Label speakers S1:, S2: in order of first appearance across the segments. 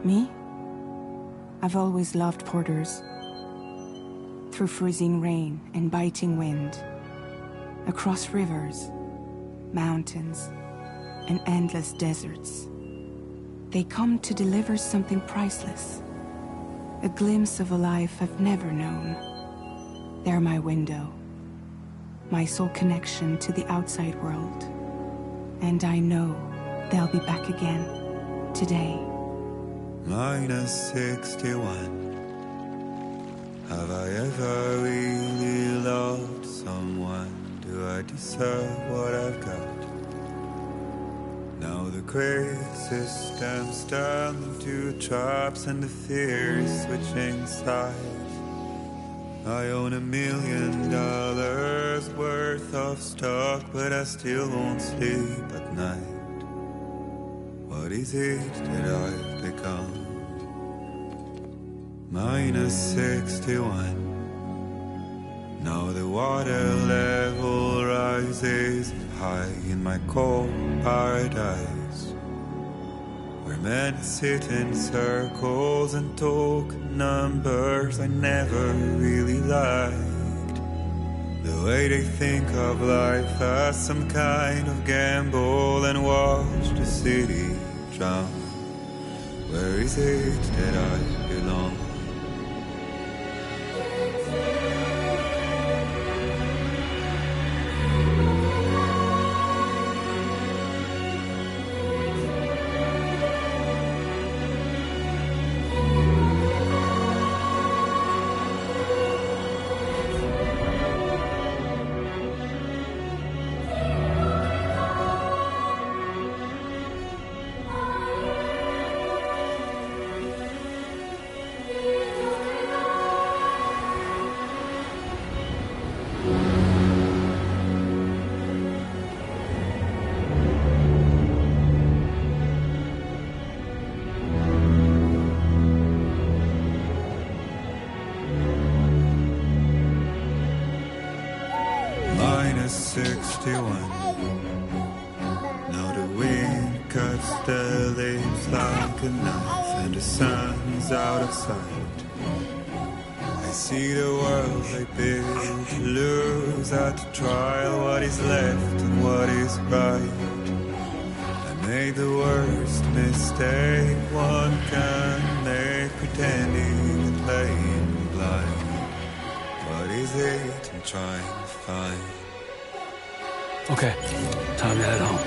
S1: Me? I've always loved porters. Through freezing rain and biting wind, across rivers, mountains, and endless deserts, they come to deliver something priceless, a glimpse of a life I've never known. They're my window, my sole connection to the outside world, and I know they'll be back again today.
S2: -61. Have I ever really loved someone? Do I deserve what I've got? Now the great system's turned into traps and the fear is switching sides. I own $1 million worth of stock, but I still won't sleep at night. What is it that I've become? -61. Now the water level rises high in my cold paradise, where men sit in circles and talk numbers I never really liked. The way they think of life as some kind of gamble and watch the city drown. Where is it that I belong? -61. Now the wind cuts the leaves like a knife and the sun's out of sight. I see the world they build to lose at the trial, what is left and what is right. I made the worst mistake one can make, pretending and playing blind. What is it I'm trying to find?
S3: Okay, time to head home.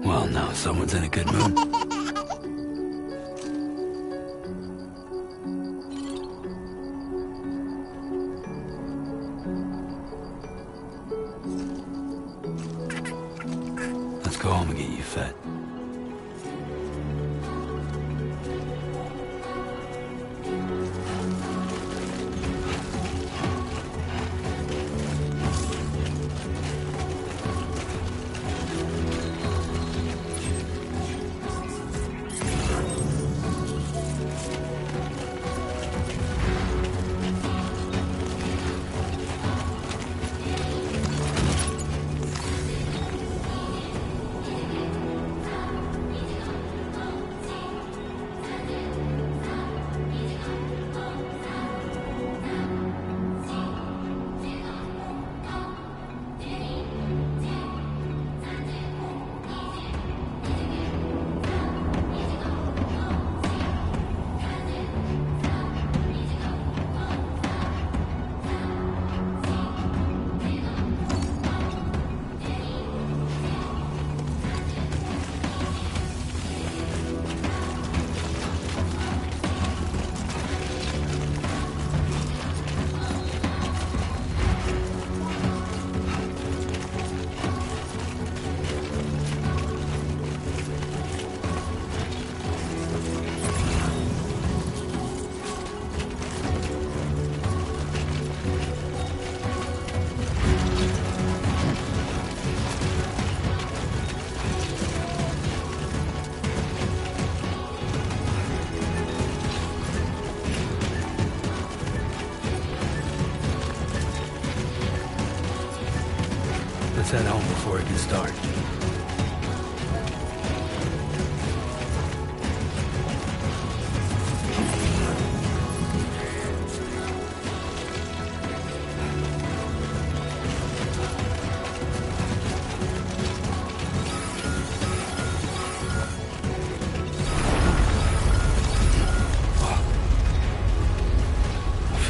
S3: Well, now someone's in a good mood. Let's go home and get you fed. head home before it gets dark.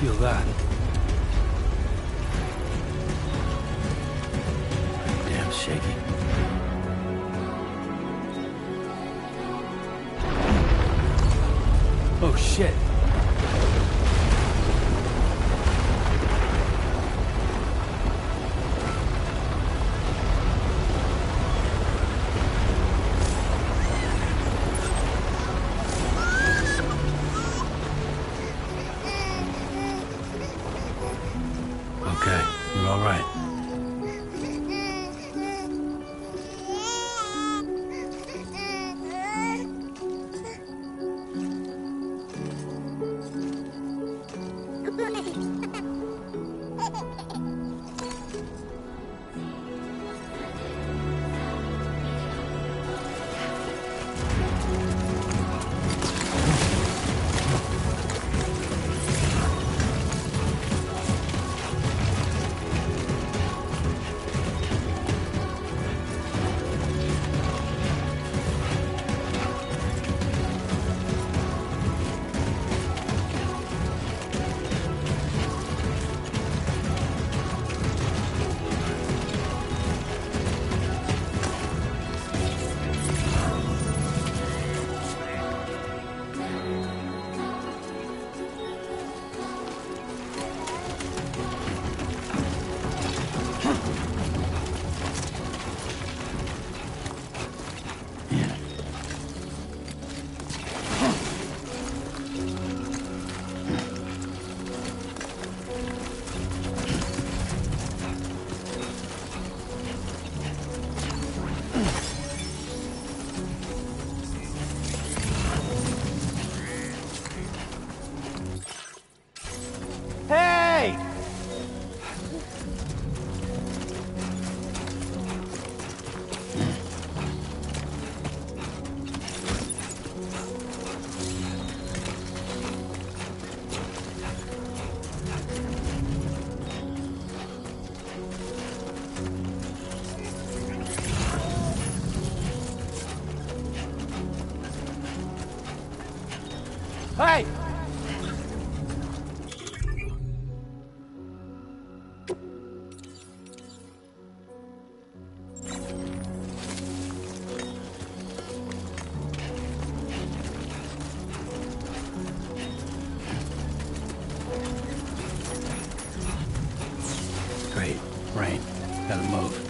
S3: Feel that. Damn shaky. Oh shit. Okay, you're all right.
S4: Hey! Hey!
S3: Great. Rain. Gotta move.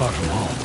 S3: far from home.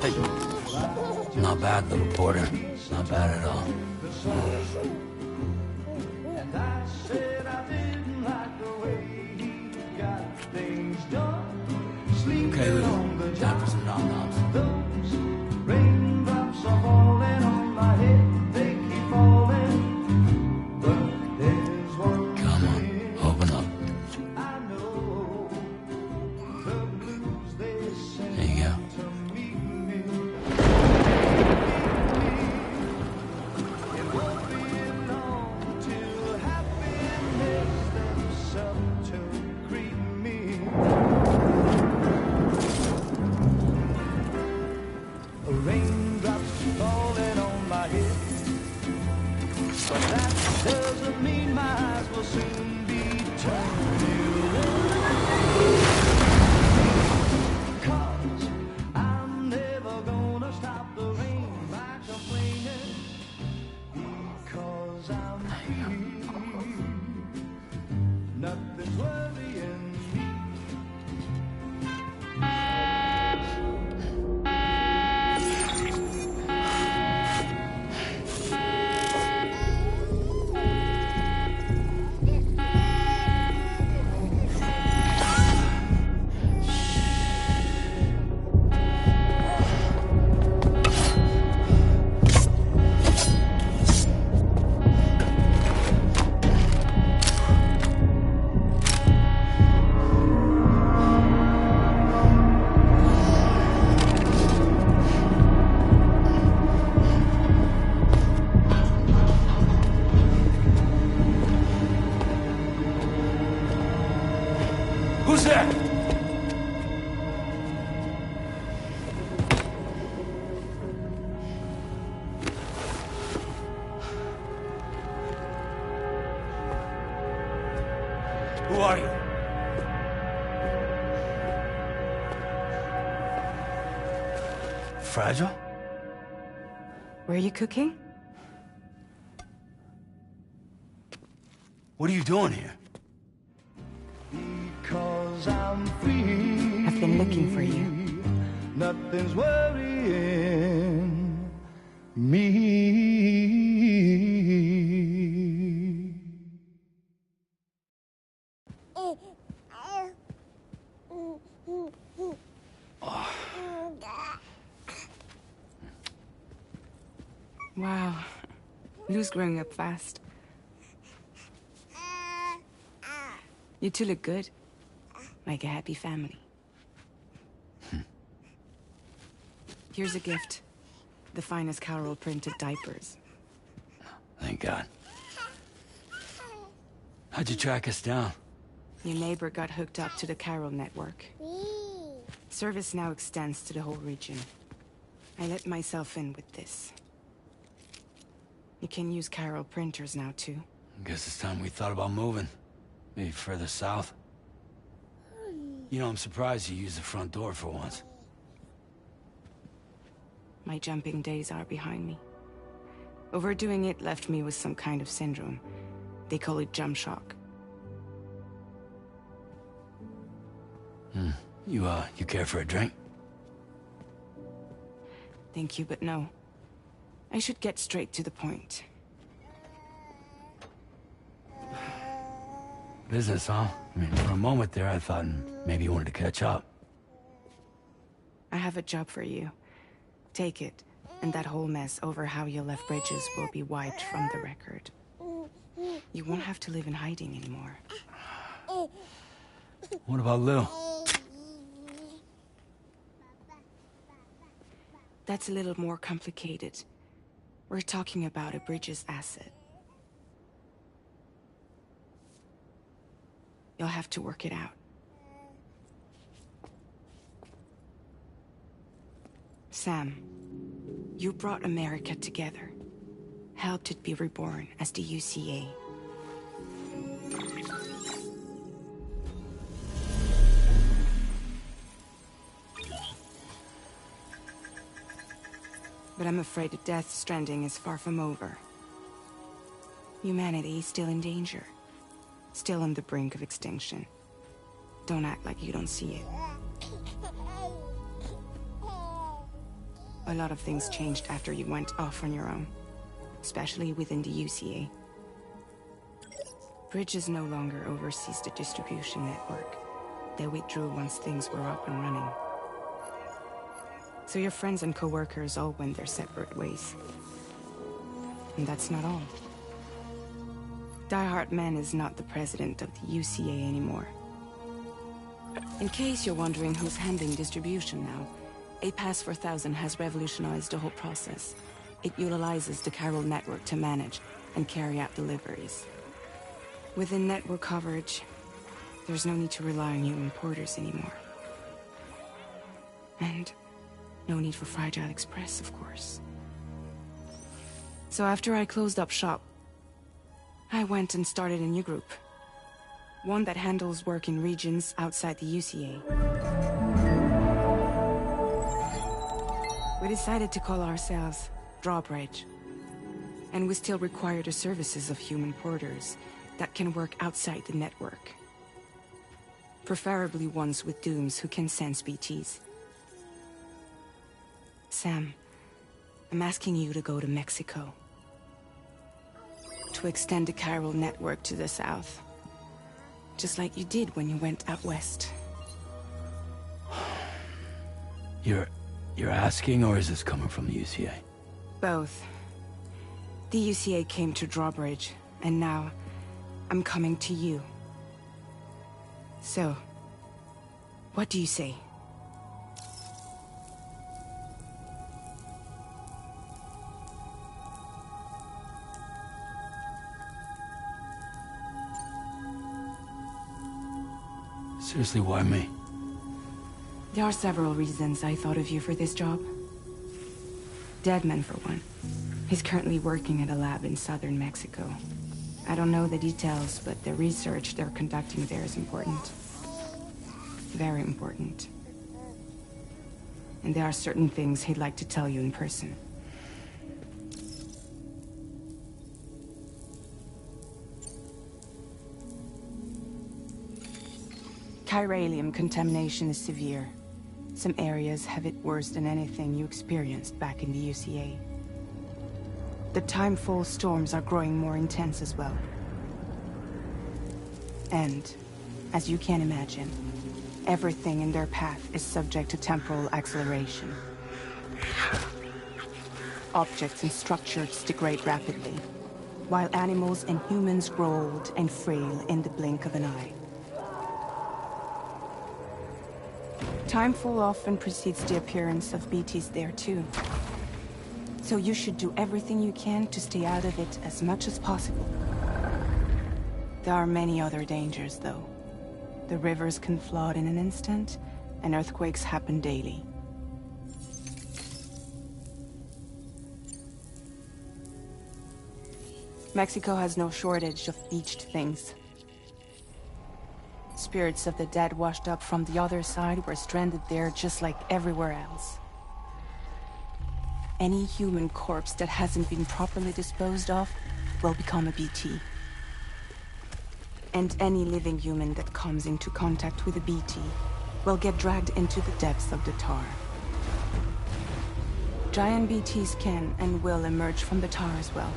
S3: Hey. Not bad, little Porter. Not bad at all. Okay, Lou. Time for some nom-noms.
S5: Raindrops are falling on my head, they keep falling. But there's one
S3: Come on, open up.
S5: I know, the blues they send
S3: There you go.
S5: to meet me. It won't be long till happiness themselves to greet me. Raindrops falling on my head, but that doesn't mean my eyes will soon be turning red. 'Cause I'm never gonna stop the rain by complaining, because I'm free. Nothing's worrying me.
S3: Who's there? Who are you? Fragile?
S1: Were you cooking?
S3: What are you doing here?
S5: Because I'm free.
S1: I've been looking for you.
S5: Nothing's worrying me.
S1: Wow. Lou's growing up fast. You two look good. Like a happy family. Here's a gift. The finest Carol printed diapers.
S3: Thank God. How'd you track us down?
S1: Your neighbor got hooked up to the Carol network. Service now extends to the whole region. I let myself in with this. You can use Carol printers now, too.
S3: Guess it's time we thought about moving. Maybe further south. You know, I'm surprised you used the front door for once.
S1: My jumping days are behind me. Overdoing it left me with some kind of syndrome. They call it jump shock.
S3: You care for a drink?
S1: Thank you, but no. I should get straight to the point.
S3: Business, huh? I mean, for a moment there, I thought maybe you wanted to catch up.
S1: I have a job for you. Take it, and that whole mess over how you left Bridges will be wiped from the record. You won't have to live in hiding anymore.
S3: What about Lou?
S1: That's a little more complicated. We're talking about a Bridges asset. You'll have to work it out. Sam, you brought America together. Helped it be reborn as the UCA. But I'm afraid that Death Stranding is far from over. Humanity is still in danger. still on the brink of extinction. Don't act like you don't see it. A lot of things changed after you went off on your own, especially within the UCA. Bridges no longer oversees the distribution network. They withdrew once things were up and running. So your friends and co-workers all went their separate ways. And that's not all. Die Hartman is not the president of the UCA anymore. In case you're wondering who's handling distribution now, A Pass 4000 has revolutionized the whole process. It utilizes the Chiral network to manage and carry out deliveries. Within network coverage, there's no need to rely on human porters anymore. And no need for Fragile Express, of course. So after I closed up shop, I went and started a new group. One that handles work in regions outside the UCA. We decided to call ourselves Drawbridge. And we still require the services of human porters that can work outside the network. Preferably ones with dooms who can sense BTs. Sam, I'm asking you to go to Mexico. To extend the Chiral network to the south. Just like you did when you went out west.
S3: You're asking, or is this coming from the UCA?
S1: Both. The UCA came to Drawbridge, and now I'm coming to you. So, what do you say?
S3: Seriously, why me?
S1: There are several reasons I thought of you for this job. Deadman, for one. He's currently working at a lab in southern Mexico. I don't know the details, but the research they're conducting there is important. Very important. And there are certain things he'd like to tell you in person. Chiralium contamination is severe. Some areas have it worse than anything you experienced back in the UCA. The timefall storms are growing more intense as well. And, as you can imagine, everything in their path is subject to temporal acceleration. Objects and structures degrade rapidly, while animals and humans grow old and frail in the blink of an eye. Timefall often precedes the appearance of BTs there too. So you should do everything you can to stay out of it as much as possible. There are many other dangers, though. The rivers can flood in an instant, and earthquakes happen daily. Mexico has no shortage of beached things. Spirits of the dead washed up from the other side were stranded there just like everywhere else. Any human corpse that hasn't been properly disposed of will become a BT. And any living human that comes into contact with a BT will get dragged into the depths of the tar. Giant BTs can and will emerge from the tar as well.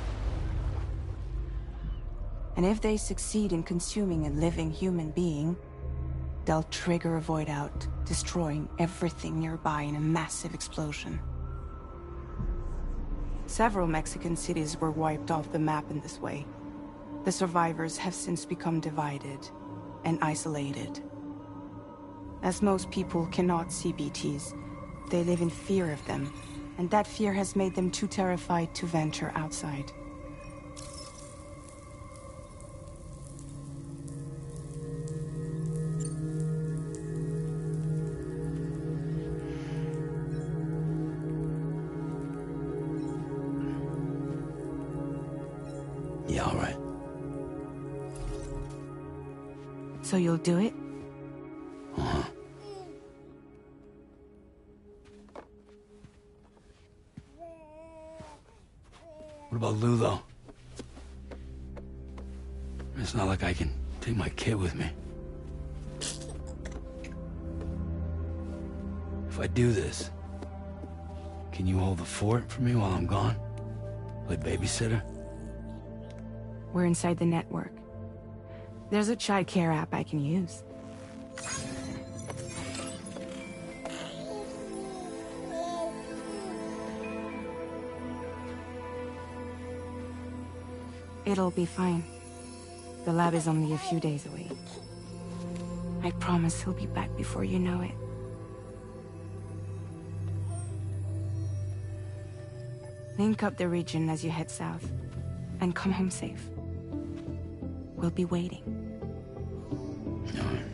S1: And if they succeed in consuming a living human being, they'll trigger a void out, destroying everything nearby in a massive explosion. Several Mexican cities were wiped off the map in this way. The survivors have since become divided and isolated. As most people cannot see BTs, they live in fear of them, and that fear has made them too terrified to venture outside.
S3: Yeah, all right.
S1: So you'll do it?
S3: Uh-huh. What about Lou, though? It's not like I can Take my kid with me. If I do this, can you hold the fort for me while I'm gone? Play babysitter?
S1: We're inside the network. There's a child care app I can use. It'll be fine. The lab is only a few days away. I promise he'll be back before you know it. Link up the region as you head south, and come home safe. We'll be waiting.
S3: All right.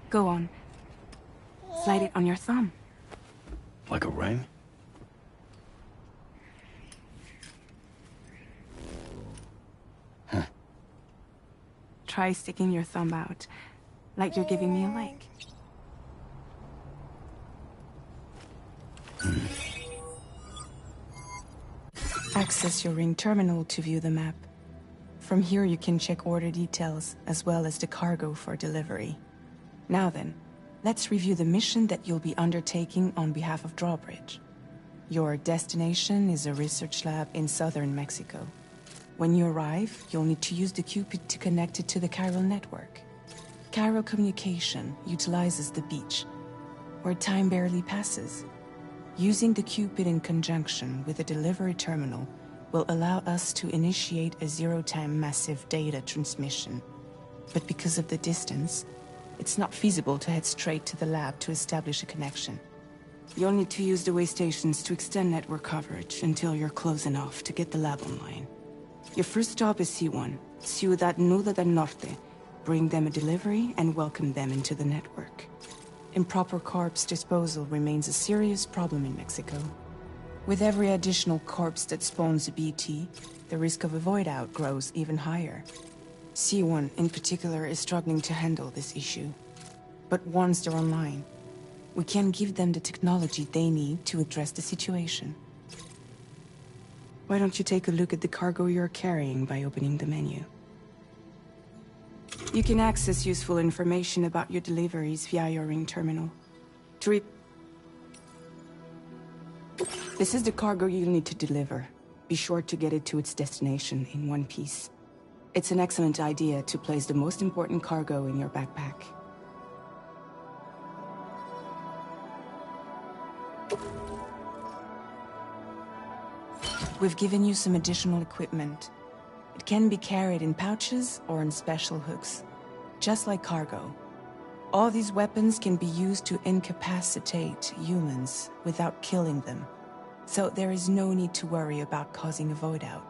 S1: Go on. Slide it on your thumb.
S3: Like a ring? Huh.
S1: Try sticking your thumb out, like you're giving me a like. Access your ring terminal to view the map. From here you can check order details, as well as the cargo for delivery. Now then, let's review the mission that you'll be undertaking on behalf of Drawbridge. Your destination is a research lab in southern Mexico. When you arrive, you'll need to use the Cupid to connect it to the chiral network. Chiral communication utilizes the beach, where time barely passes. Using the Cupid in conjunction with a delivery terminal will allow us to initiate a zero-time massive data transmission. But because of the distance, it's not feasible to head straight to the lab to establish a connection. You'll need to use the way stations to extend network coverage until you're close enough to get the lab online. Your first stop is C1, Ciudad Nuda del Norte. Bring them a delivery and welcome them into the network. Improper corpse disposal remains a serious problem in Mexico. With every additional corpse that spawns a BT, the risk of a void out grows even higher. C1 in particular is struggling to handle this issue. But once they're online, we can give them the technology they need to address the situation. Why don't you take a look at the cargo you're carrying by opening the menu? You can access useful information about your deliveries via your ring terminal. This is the cargo you'll need to deliver. Be sure to get it to its destination in one piece. It's an excellent idea to place the most important cargo in your backpack. We've given you some additional equipment. It can be carried in pouches or in special hooks, just like cargo. All these weapons can be used to incapacitate humans without killing them, so there is no need to worry about causing a void out.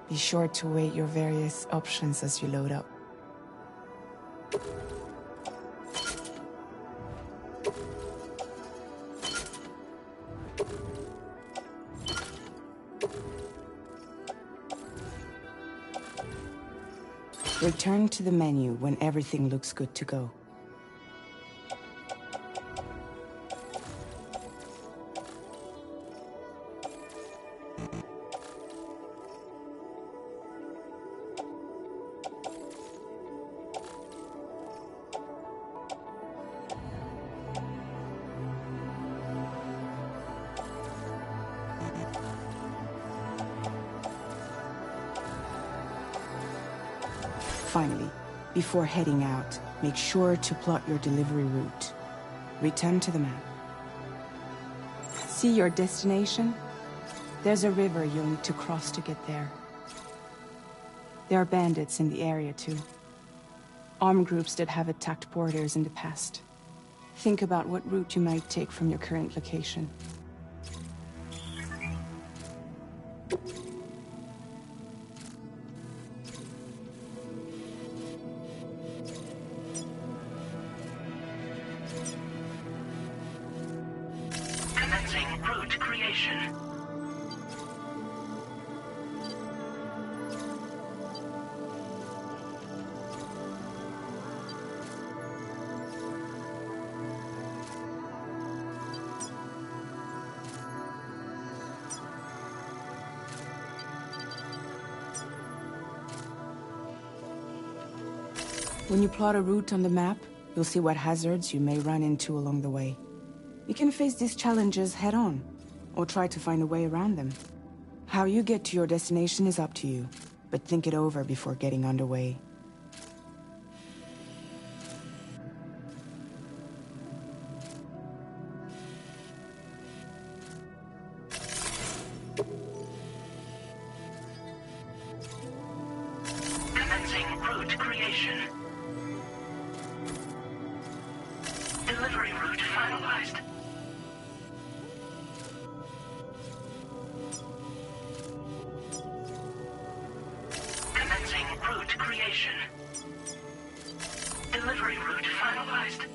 S1: Be sure to weigh your various options as you load up. Return to the menu when everything looks good to go. Finally, before heading out, make sure to plot your delivery route. Return to the map. See your destination? There's a river you'll need to cross to get there. There are bandits in the area too. Armed groups that have attacked borders in the past. Think about what route you might take from your current location.
S6: Commencing route creation.
S1: When you plot a route on the map, you'll see what hazards you may run into along the way. You can face these challenges head-on, or try to find a way around them. How you get to your destination is up to you, but think it over before getting underway.
S6: Commencing route creation. Delivery route finalized. Commencing route creation. Delivery route finalized.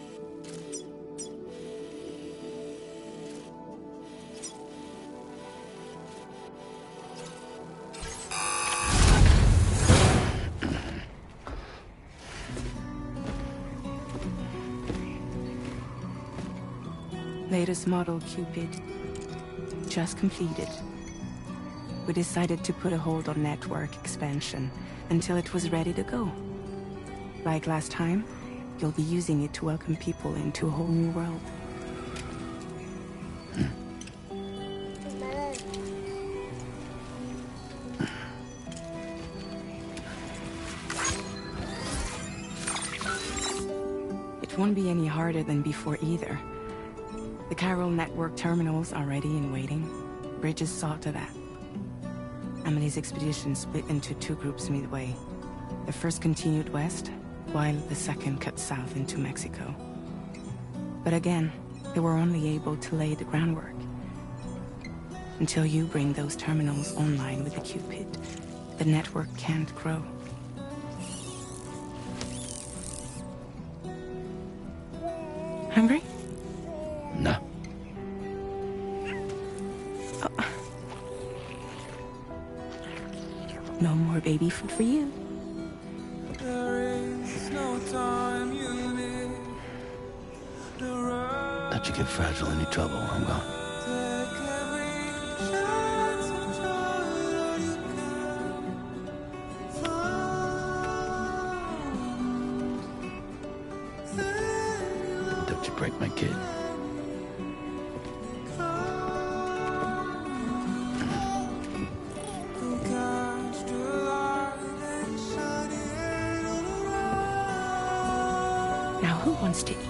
S1: Latest model Cupid. Just completed. We decided to put a hold on network expansion until it was ready to go. Like last time, you'll be using it to welcome people into a whole new world. It won't be any harder than before either. The Chiral network terminals are ready and waiting. Bridges saw to that. Emily's expedition split into two groups midway. The first continued west, while the second cut south into Mexico. But again, they were only able to lay the groundwork. Until you bring those terminals online with the Cupid, the network can't grow. Hungry?
S3: No.
S1: No more baby food for you.
S3: Let you get fragile any trouble, I'm gone. Don't you break my kid.
S1: Now who wants to eat?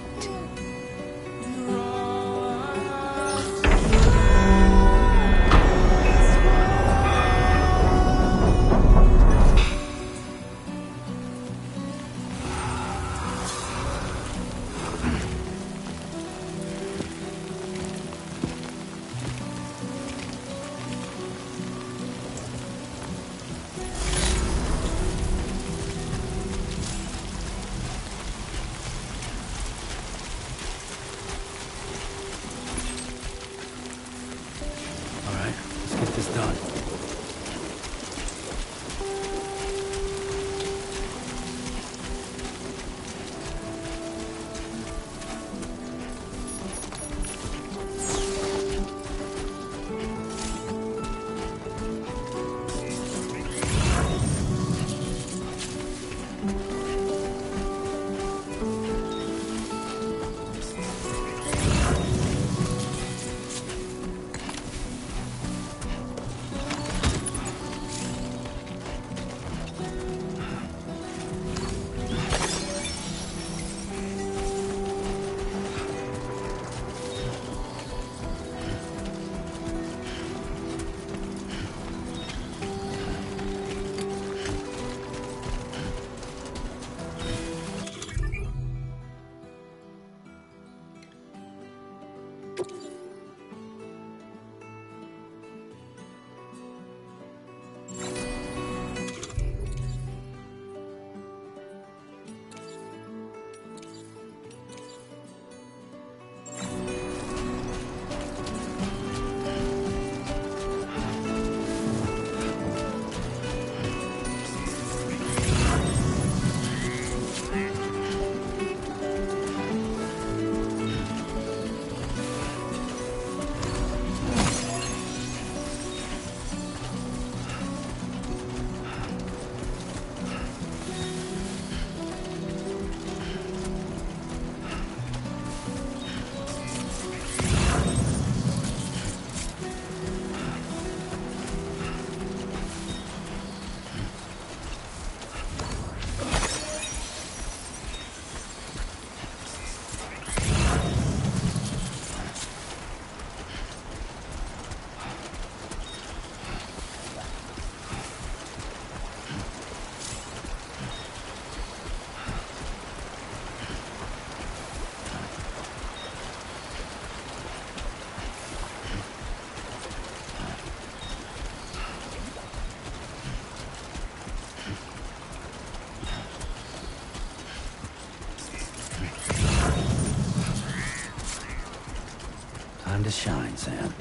S3: to shine, Sam.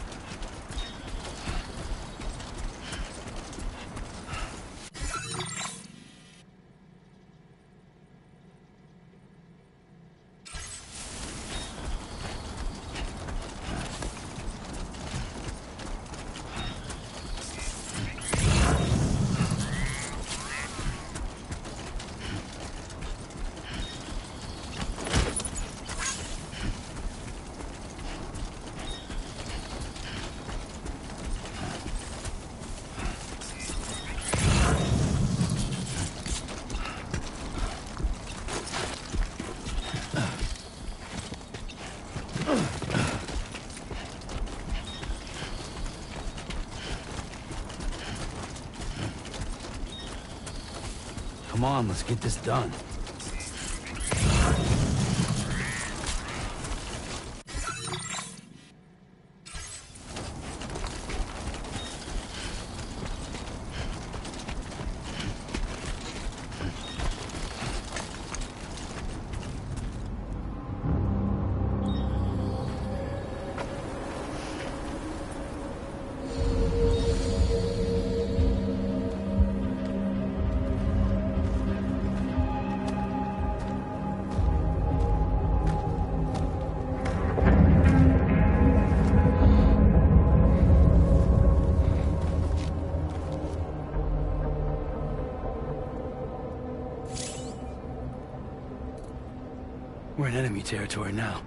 S3: Come on, let's get this done. We're in enemy territory now.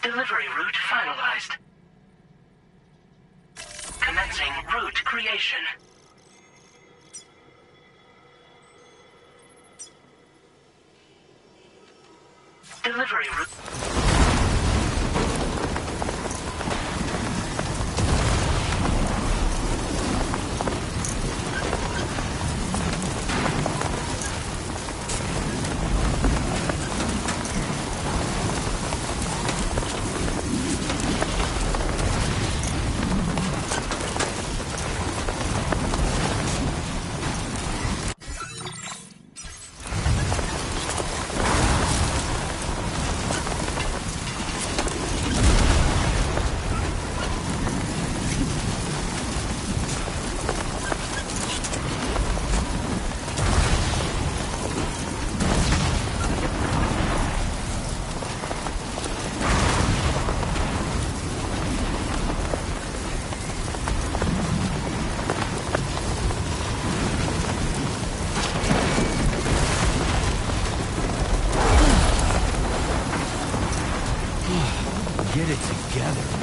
S6: Delivery route finalized. Commencing route creation. Delivery route.
S3: Get it together.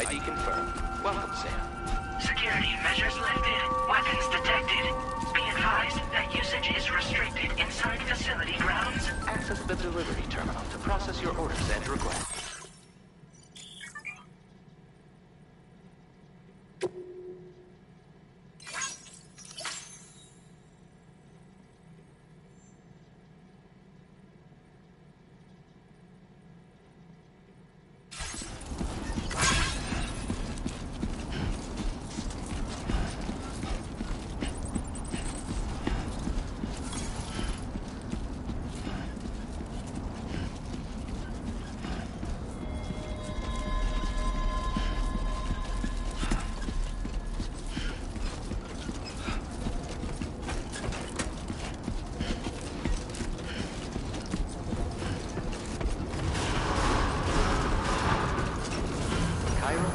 S7: ID confirmed. Welcome, Sam.
S6: Security measures lifted. Weapons detected. Be advised that usage is restricted inside facility grounds.
S7: Access the delivery terminal to process your orders and requests.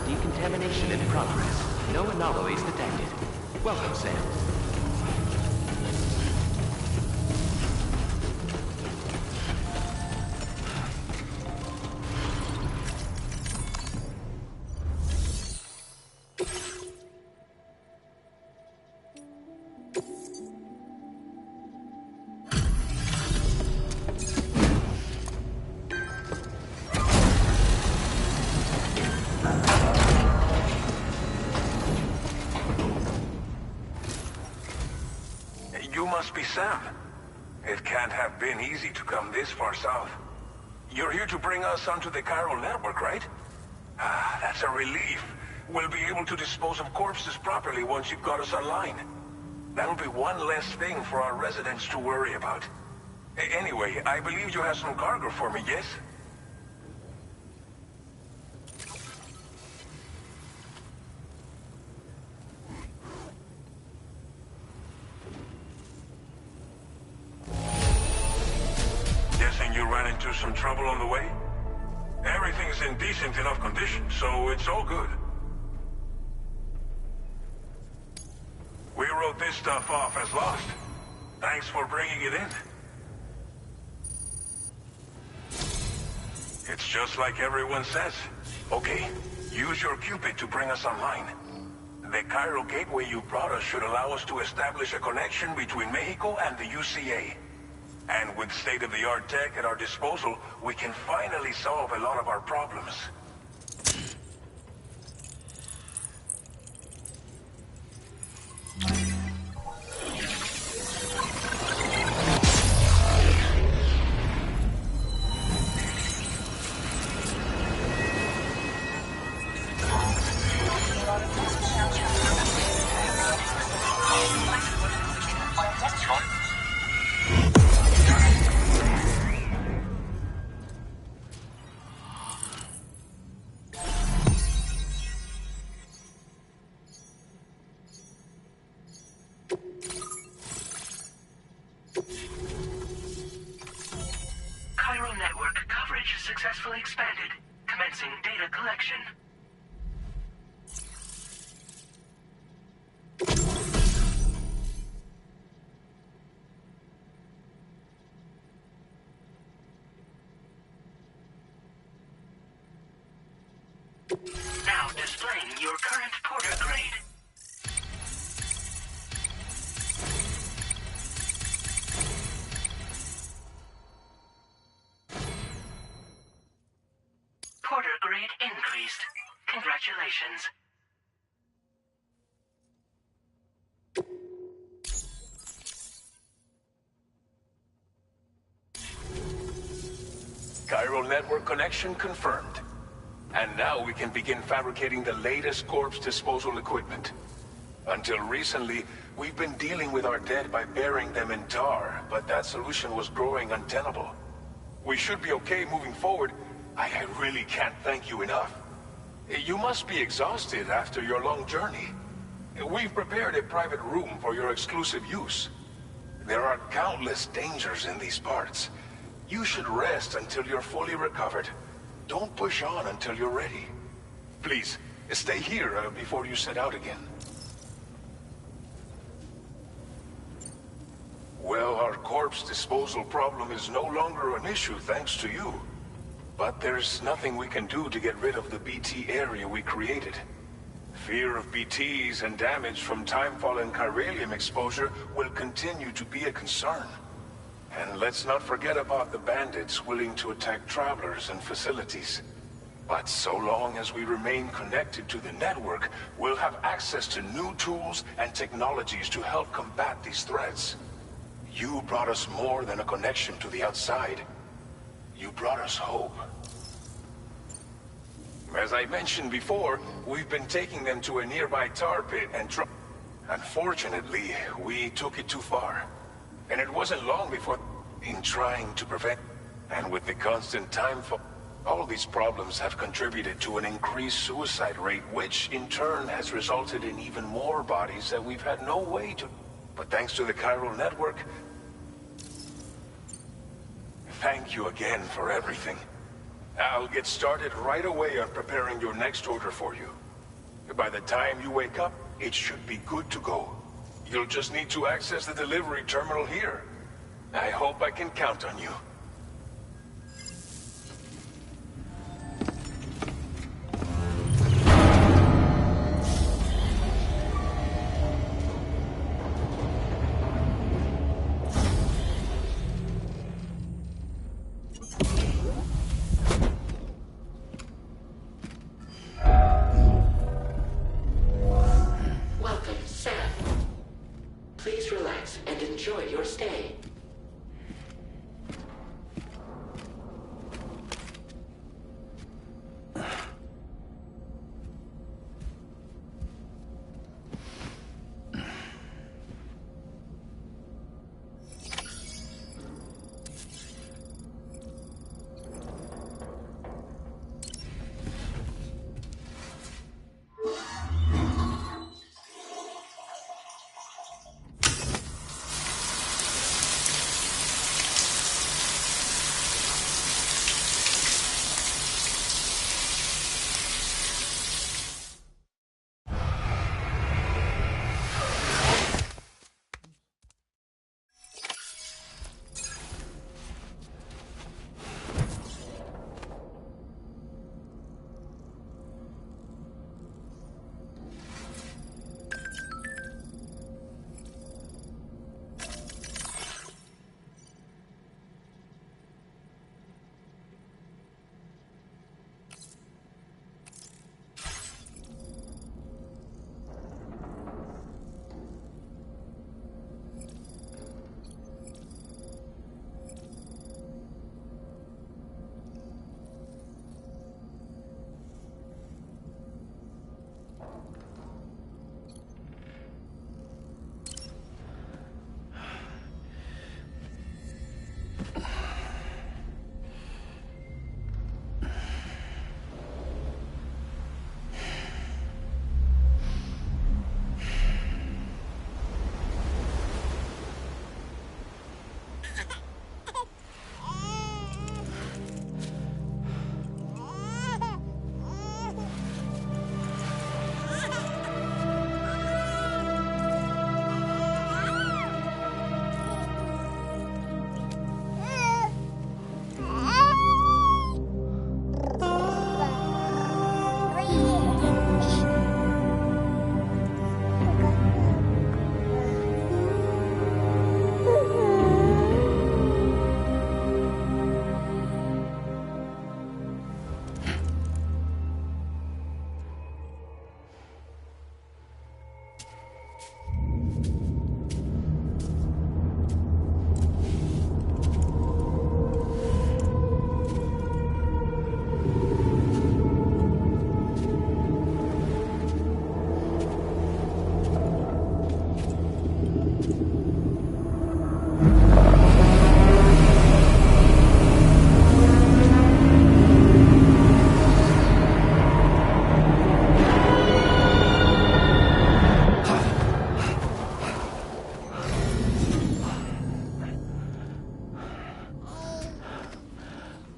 S7: Decontamination in progress. No anomalies detected. Welcome, Sam.
S8: You must be Sam. It can't have been easy to come this far south. You're here to bring us onto the Chiral network, right? Ah, that's a relief. We'll be able to dispose of corpses properly once you've got us online. That'll be one less thing for our residents to worry about. Anyway, I believe you have some cargo for me, yes? Guessing you ran into some trouble on the way? Everything's in decent enough condition, so it's all good. We wrote this stuff off as lost. Thanks for bringing it in. It's just like everyone says. Okay, use your Cupid to bring us online. The Chiral gateway you brought us should allow us to establish a connection between Mexico and the UCA. And with state-of-the-art tech at our disposal, we can finally solve a lot of our problems.
S6: Chiral network coverage successfully expanded. Commencing data collection. Now displaying your current Porter grade. Porter grade increased. Congratulations.
S8: Chiral network connection confirmed. And now we can begin fabricating the latest corpse disposal equipment. Until recently, we've been dealing with our dead by burying them in tar, but that solution was growing untenable. We should be okay moving forward. I really can't thank you enough. You must be exhausted after your long journey. We've prepared a private room for your exclusive use. There are countless dangers in these parts. You should rest until you're fully recovered. Don't push on until you're ready. Please, stay here before you set out again. Well, our corpse disposal problem is no longer an issue thanks to you. But there's nothing we can do to get rid of the BT area we created. Fear of BTs and damage from Timefall and chiralium exposure will continue to be a concern. And let's not forget about the bandits willing to attack travelers and facilities. But so long as we remain connected to the network, we'll have access to new tools and technologies to help combat these threats. You brought us more than a connection to the outside. You brought us hope. As I mentioned before, we've been taking them to a nearby tar pit and Unfortunately, we took it too far. And it wasn't long before, in trying to prevent, and with the constant time for, all these problems have contributed to an increased suicide rate, which in turn has resulted in even more bodies that we've had no way to. But thanks to the chiral network, thank you again for everything. I'll get started right away on preparing your next order for you. By the time you wake up, it should be good to go. You'll just need to access the delivery terminal here. I hope I can count on you.
S7: Welcome, Sam. Please relax and enjoy your stay.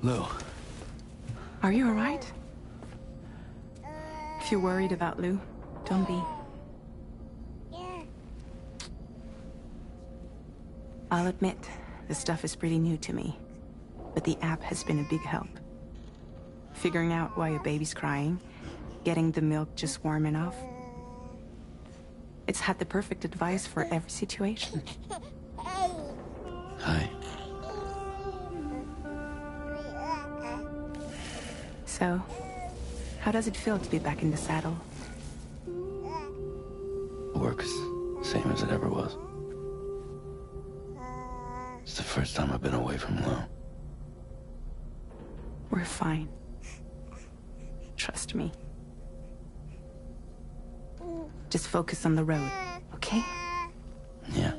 S3: Lou.
S1: Are you alright? If you're worried about Lou, don't be. I'll admit, the stuff is pretty new to me, but the app has been a big help. figuring out why a baby's crying, getting the milk just warm enough. It's had the perfect advice for every situation.
S3: Hi.
S1: So, how does it feel to be back in the saddle?
S3: Work's same as it ever was. It's the first time I've been away from Lo.
S1: We're fine. Trust me. Just focus on the road, okay?
S3: Yeah.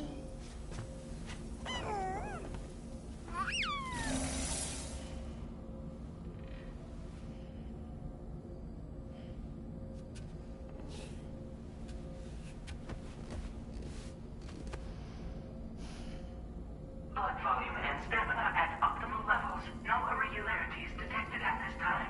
S6: Blood volume and stamina at optimal levels. No irregularities detected at this time.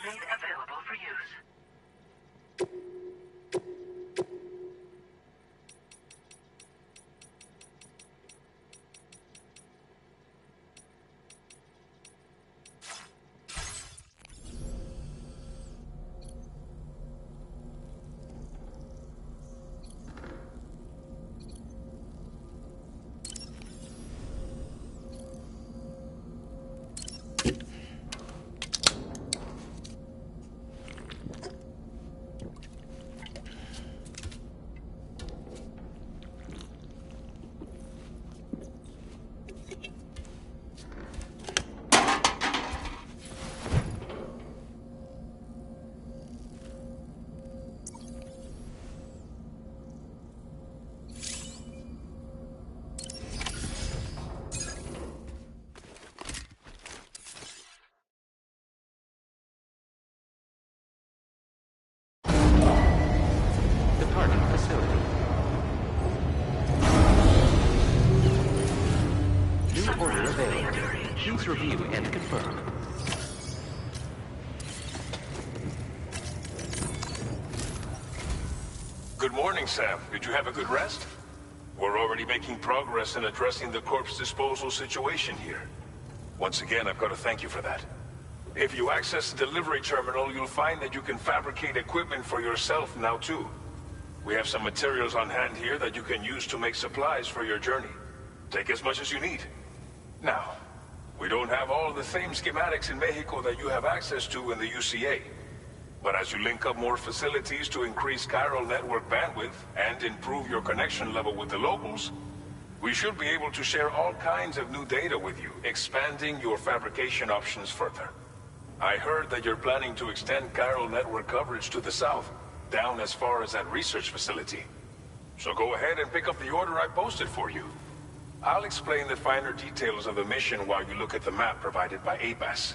S6: Made available for use.
S9: Please review and confirm.
S8: Good morning, Sam. Did you have a good rest? We're already making progress in addressing the corpse disposal situation here. Once again, I've got to thank you for that. If you access the delivery terminal, you'll find that you can fabricate equipment for yourself now too. We have some materials on hand here that you can use to make supplies for your journey. Take as much as you need. Now, we don't have all the same schematics in Mexico that you have access to in the UCA. But as you link up more facilities to increase chiral network bandwidth and improve your connection level with the locals, We should be able to share all kinds of new data with you, expanding your fabrication options further. I heard that you're planning to extend chiral network coverage to the south, down as far as that research facility. So go ahead and pick up the order I posted for you. I'll explain the finer details of the mission while you look at the map provided by ABAS.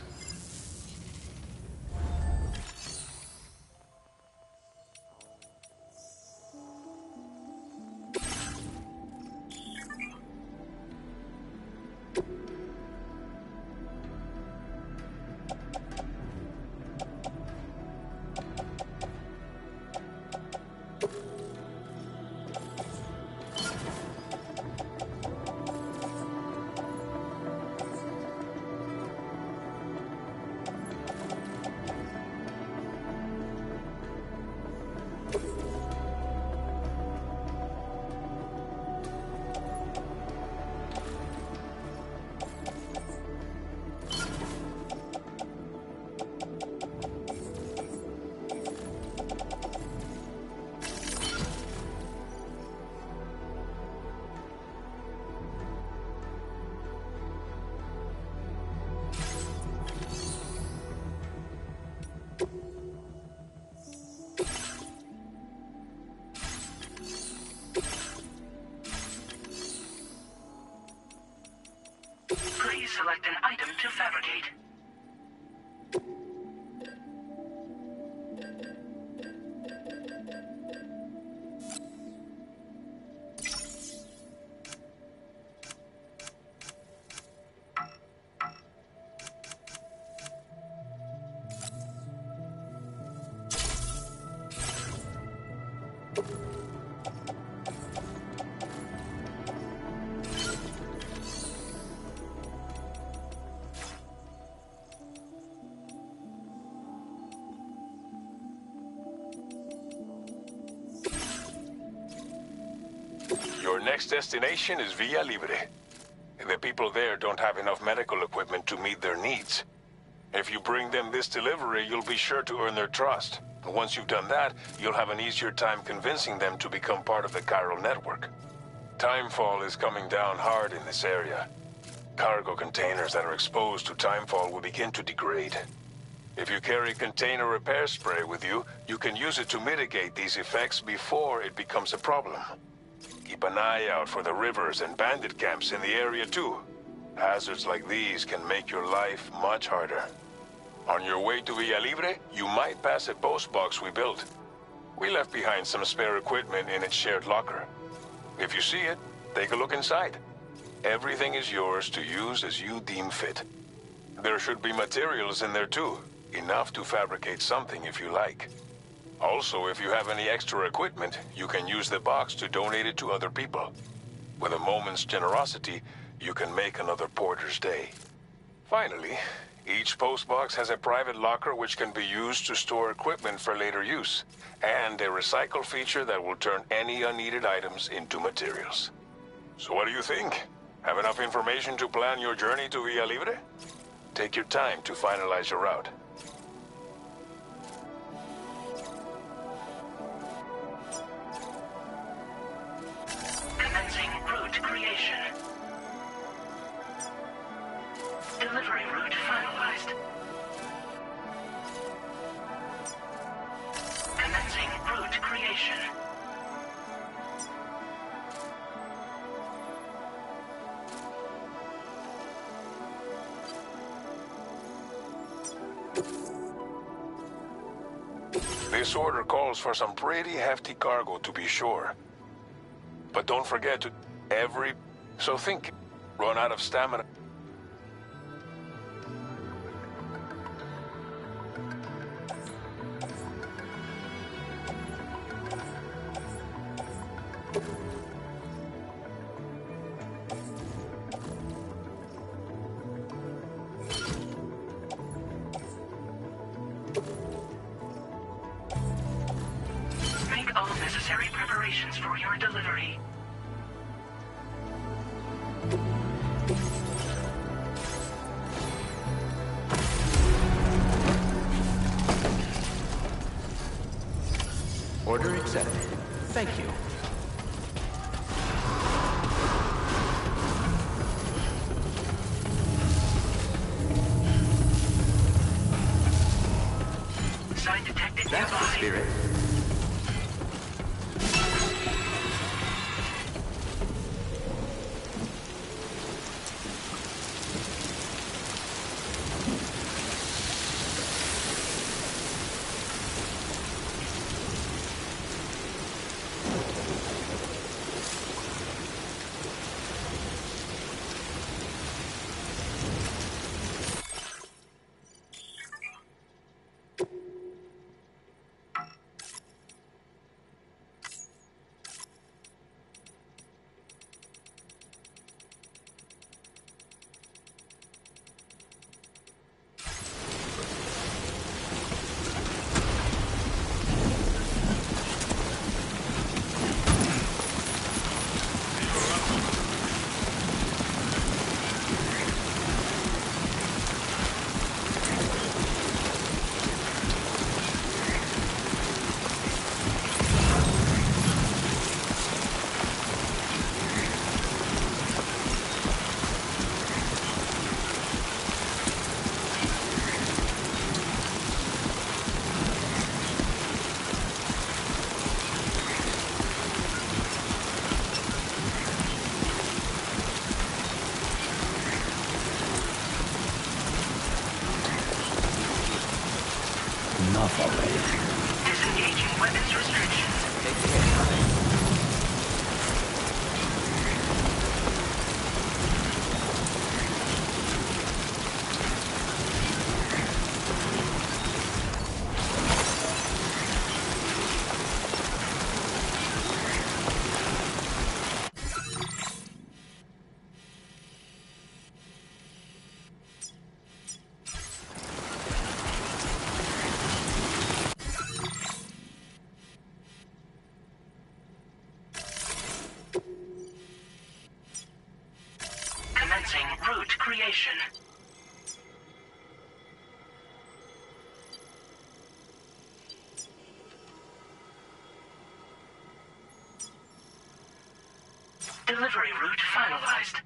S6: Please select an item to fabricate.
S8: Your next destination is Villa Libre. The people there don't have enough medical equipment to meet their needs. If you bring them this delivery, you'll be sure to earn their trust. And once you've done that, you'll have an easier time convincing them to become part of the chiral network. Timefall is coming down hard in this area. Cargo containers that are exposed to timefall will begin to degrade. If you carry container repair spray with you, you can use it to mitigate these effects before it becomes a problem. Keep an eye out for the rivers and bandit camps in the area too. Hazards like these can make your life much harder. On your way to Villa Libre, you might pass a post box we built. We left behind some spare equipment in its shared locker. If you see it, take a look inside. Everything is yours to use as you deem fit. There should be materials in there too, enough to fabricate something if you like. Also, if you have any extra equipment, you can use the box to donate it to other people. With a moment's generosity, you can make another porter's day. Finally, each postbox has a private locker which can be used to store equipment for later use, and a recycle feature that will turn any unneeded items into materials. So what do you think? Have enough information to plan your journey to Villa Libre? Take your time to finalize your route.
S6: Commencing route creation. Delivery route finalized. Commencing route creation.
S8: This order calls for some pretty hefty cargo to be sure. But don't forget to so think, run out of stamina.
S6: Make all necessary preparations for your delivery.
S4: Order accepted. Thank you.
S7: That's the spirit.
S3: Enough already.
S6: Disengaging weapons restrictions. Commencing route creation. Delivery route finalized.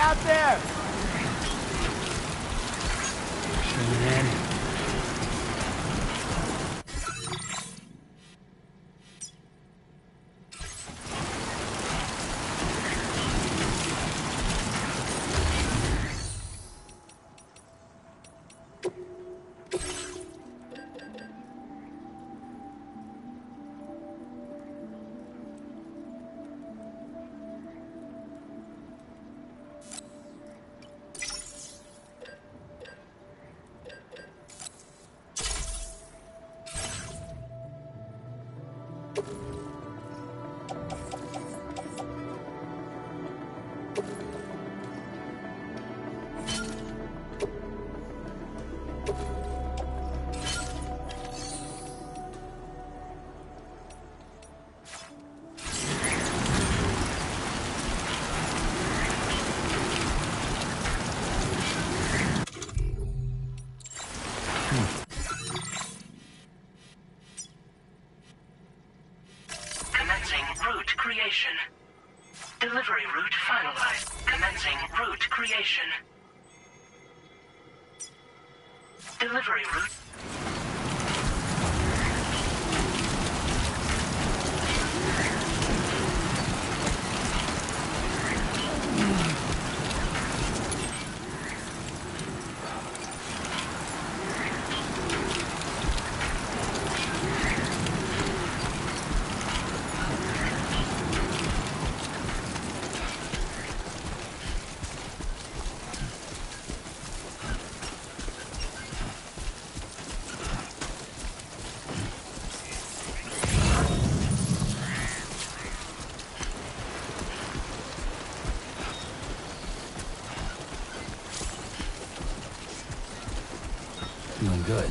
S4: out there!
S3: Man.
S6: Commencing route creation. Delivery route finalized. Commencing route creation. Delivery route.
S3: Feeling good.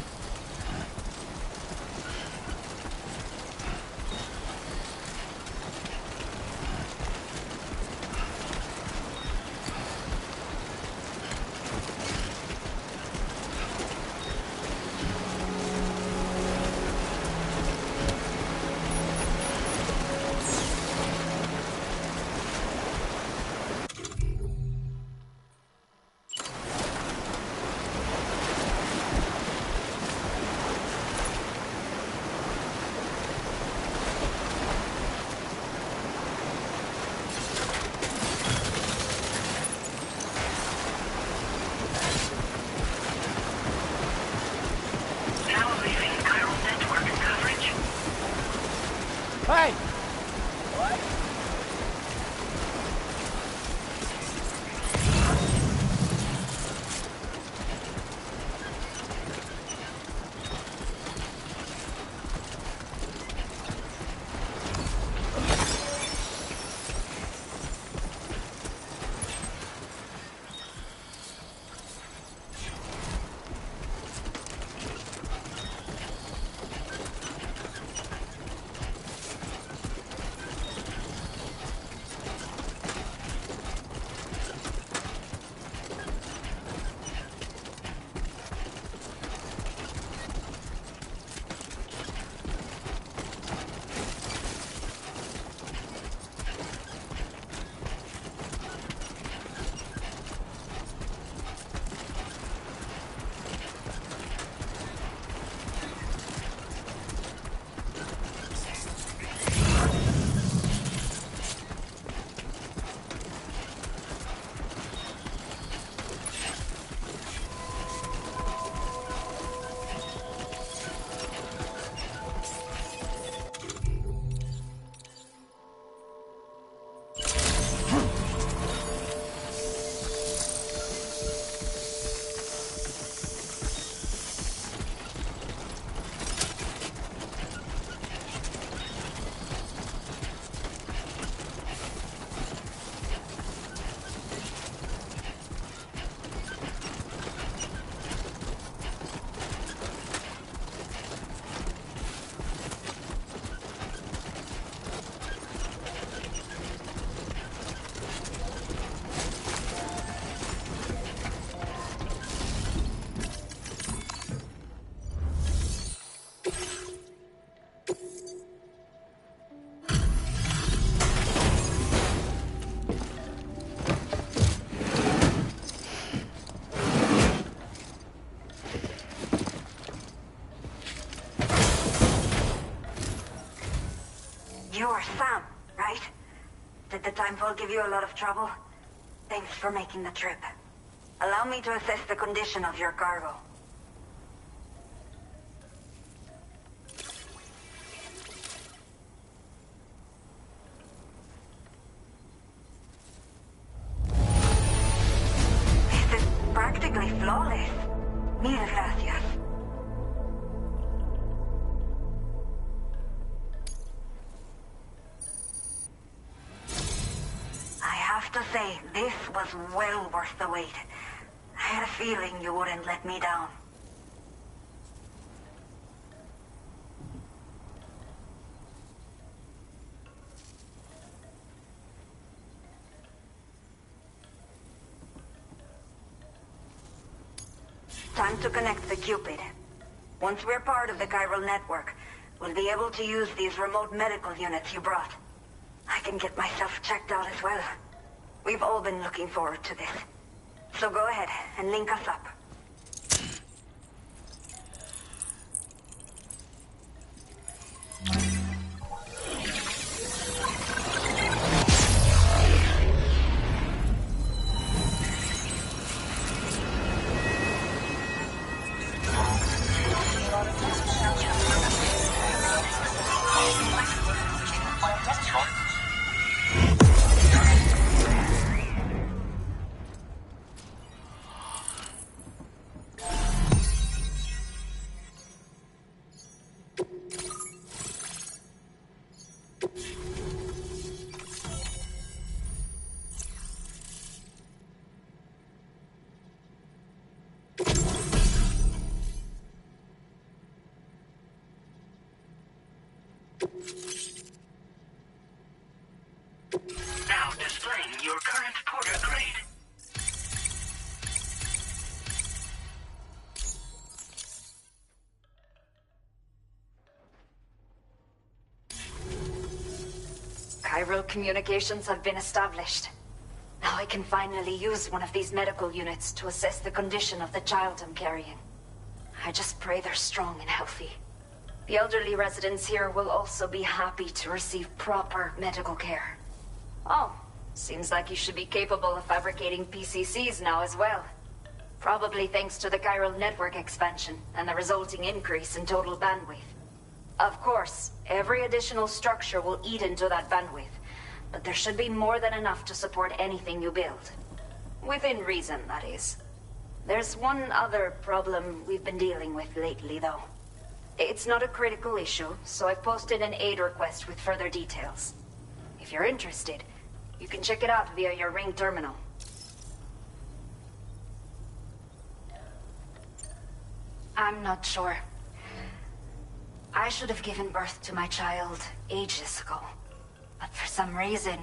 S9: time will give you a lot of trouble. Thanks for making the trip. Allow me to assess the condition of your cargo. This is practically flawless. Mil gracias. To say, this was well worth the wait. I had a feeling you wouldn't let me down. Time to connect the Cupid. Once we're part of the chiral network, we'll be able to use these remote medical units you brought. I can get myself checked out as well. We've all been looking forward to this. So go ahead and link us up.
S6: Now displaying your current porter grade.
S9: Chiral communications have been established. Now I can finally use one of these medical units to assess the condition of the child I'm carrying. I just pray they're strong and healthy. The elderly residents here will also be happy to receive proper medical care. Oh, seems like you should be capable of fabricating PCCs now as well. Probably thanks to the chiral network expansion and the resulting increase in total bandwidth. Of course, every additional structure will eat into that bandwidth, but there should be more than enough to support anything you build. Within reason, that is. There's one other problem we've been dealing with lately, though. It's not a critical issue, so I've posted an aid request with further details. If you're interested, you can check it out via your Ring terminal. I'm not sure. I should have given birth to my child ages ago. But for some reason,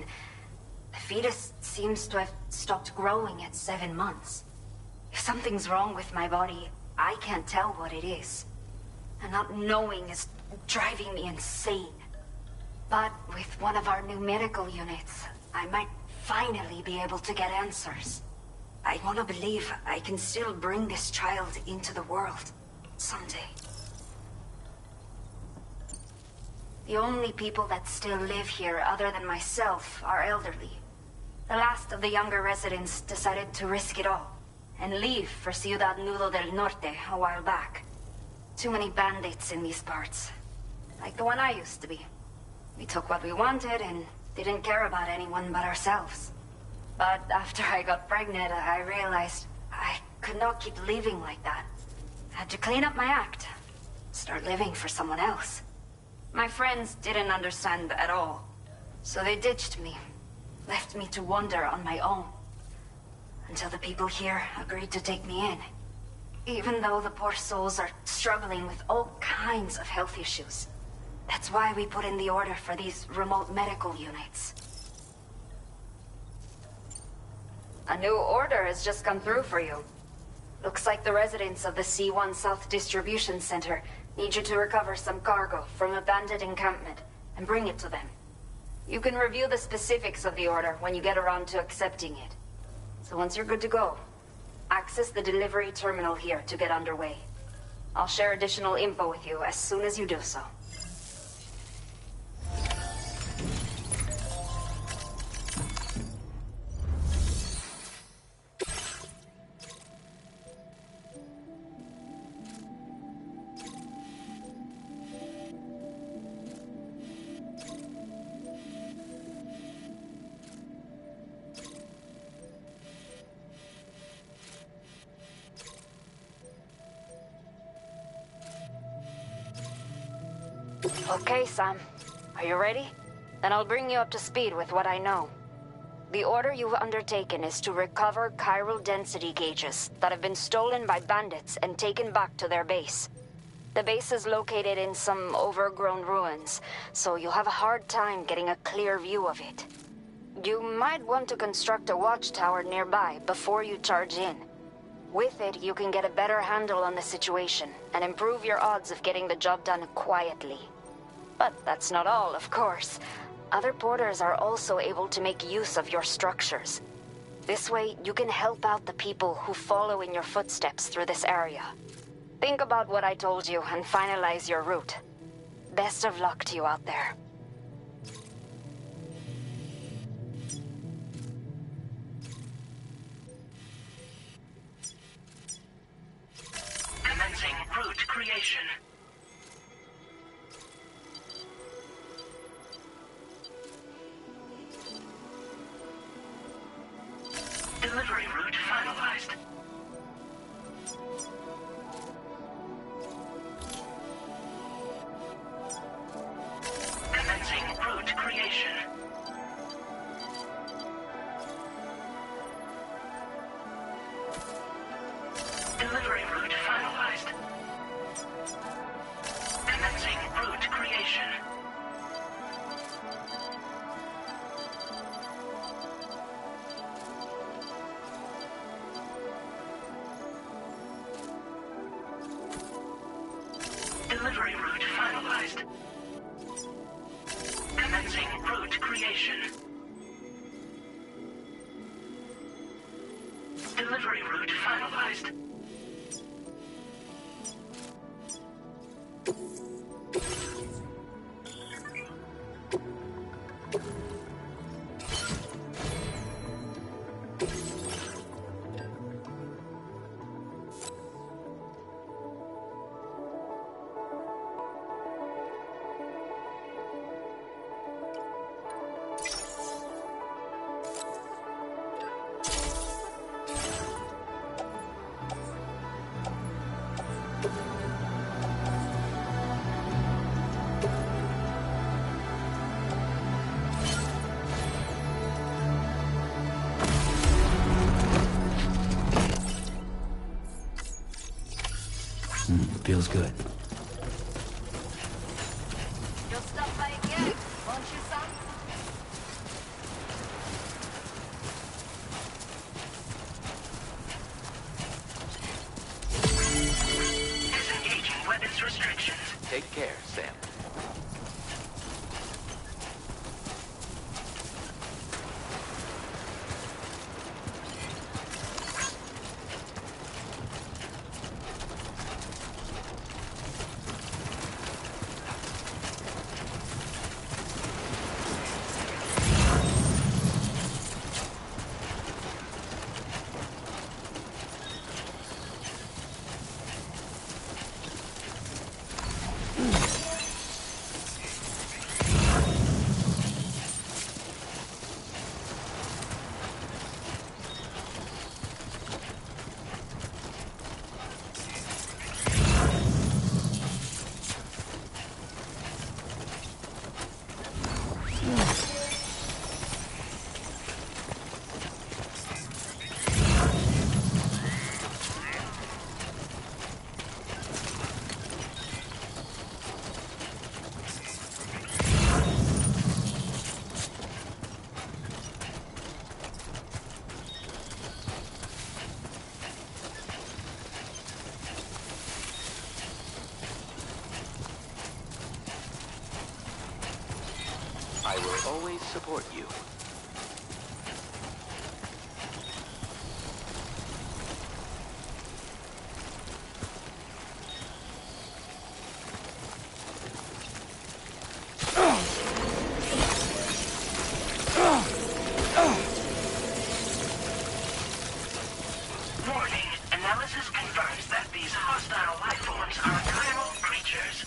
S9: the fetus seems to have stopped growing at 7 months. If something's wrong with my body, I can't tell what it is. And not knowing is driving me insane. But with one of our new medical units, I might finally be able to get answers. I want to believe I can still bring this child into the world someday. The only people that still live here other than myself are elderly. The last of the younger residents decided to risk it all and leave for Ciudad Nudo del Norte a while back. Too many bandits in these parts. Like the one I used to be. We took what we wanted and didn't care about anyone but ourselves. But after I got pregnant, I realized I could not keep living like that. I had to clean up my act. Start living for someone else. My friends didn't understand at all. So they ditched me. Left me to wander on my own. Until the people here agreed to take me in. Even though the poor souls are struggling with all kinds of health issues. That's why we put in the order for these remote medical units. A new order has just come through for you. Looks like the residents of the C1 South Distribution Center need you to recover some cargo from a bandit encampment and bring it to them. You can review the specifics of the order when you get around to accepting it. So once you're good to go, access the delivery terminal here to get underway. I'll share additional info with you as soon as you do so. Okay, Sam. Are you ready? Then I'll bring you up to speed with what I know. The order you've undertaken is to recover chiral density gauges that have been stolen by bandits and taken back to their base. The base is located in some overgrown ruins, so you'll have a hard time getting a clear view of it. You might want to construct a watchtower nearby before you charge in. With it, you can get a better handle on the situation and improve your odds of getting the job done quietly. But that's not all, of course. Other porters are also able to make use of your structures. This way, you can help out the people who follow in your footsteps through this area. Think about what I told you and finalize your route. Best of luck to you out there.
S6: Commencing route creation. Delivery route finalized. Commencing route creation. Delivery route finalized. Commencing route creation. Delivery route finalized. Commencing route creation. Delivery route finalized.
S3: Feels good.
S9: You'll stop by again, won't you, Sam?
S6: Disengaging weapons restrictions.
S7: Take care, Sam. I will always support you.
S6: Warning. Analysis confirms that these hostile life forms are chiral creatures.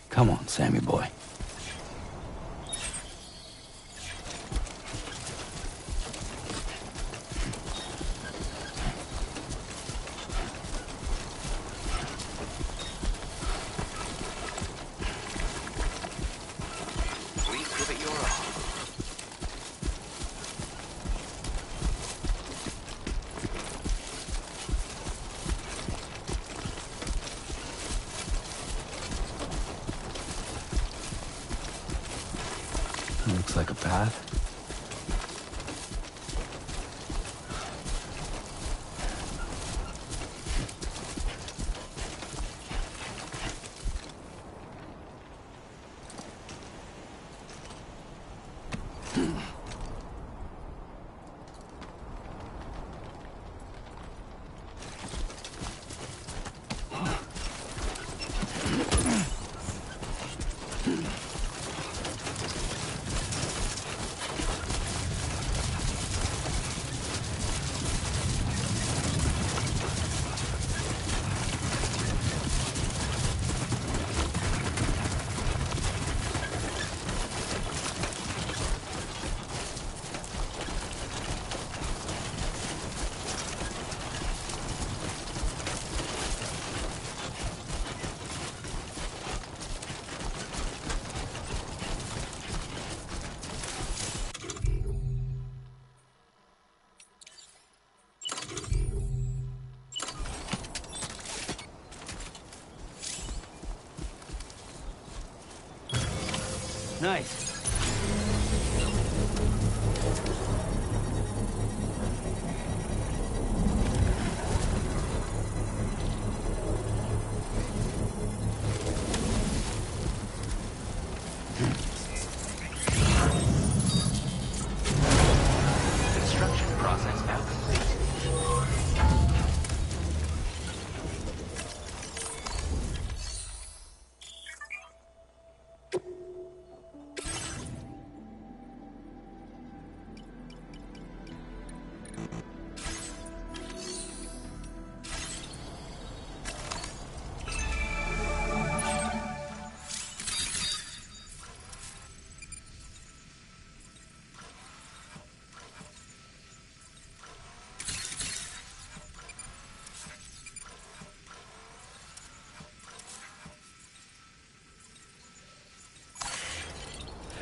S3: Come on, Sammy boy.
S10: Please give it your all.
S3: Looks like a path.
S4: Nice.
S10: Construction process now complete.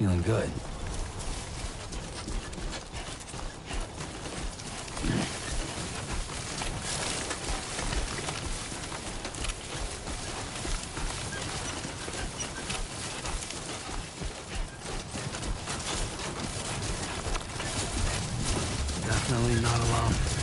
S3: Feeling good. Definitely not alone.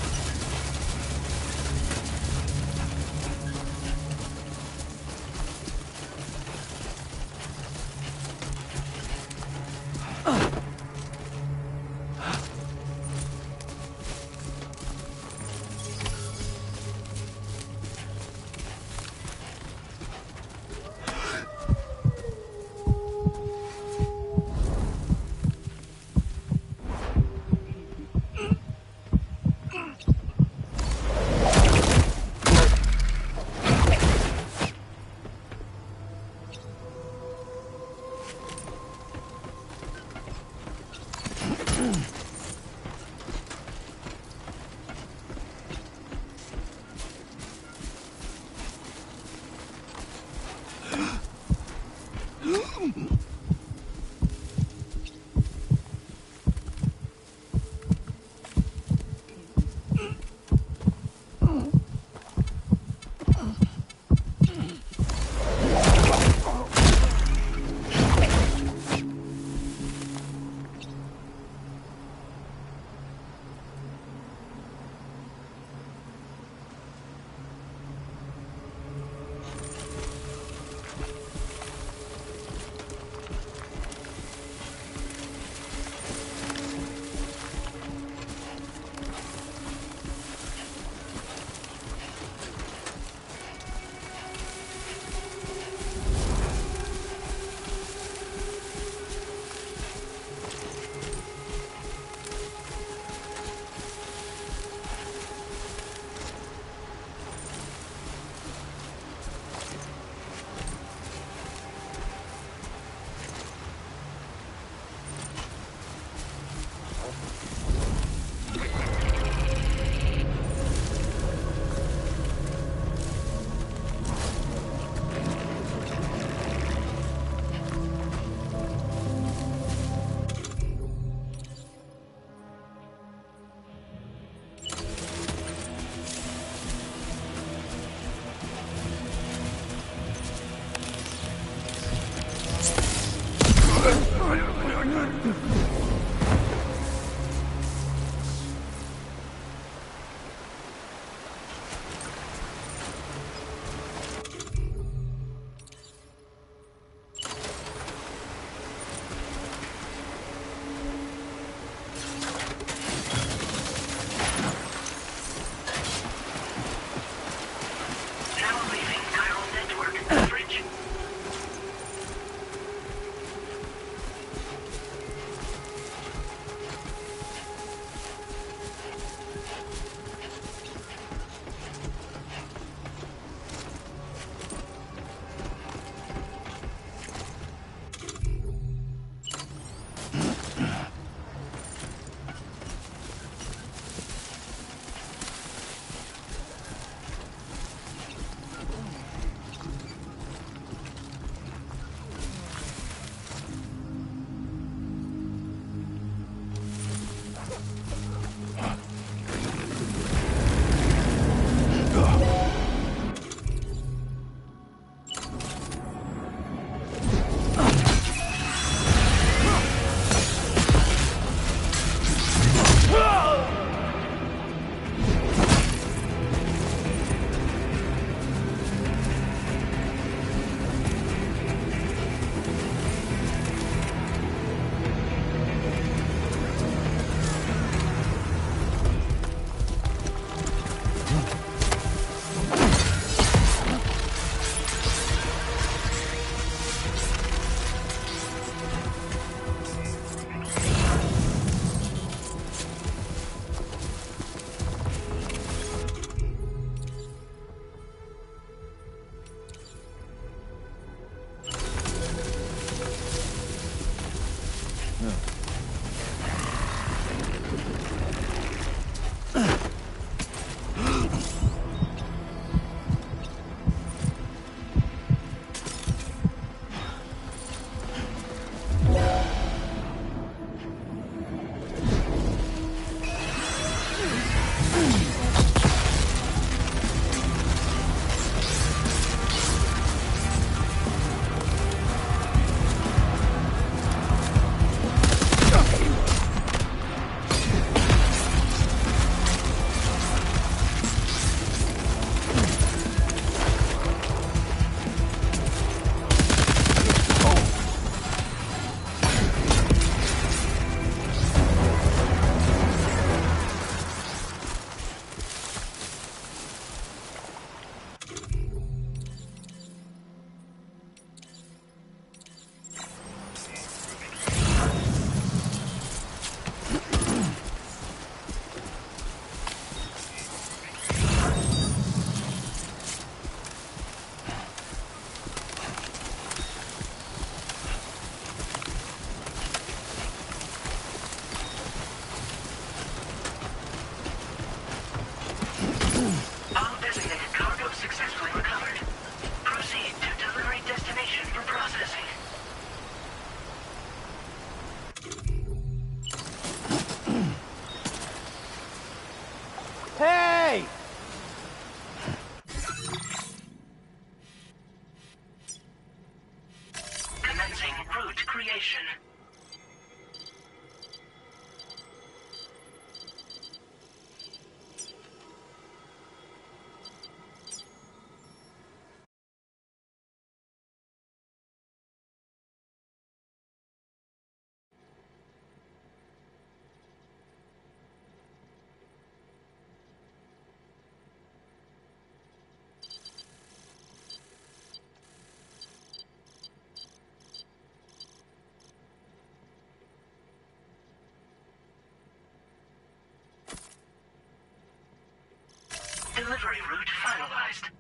S6: recovery route finalized.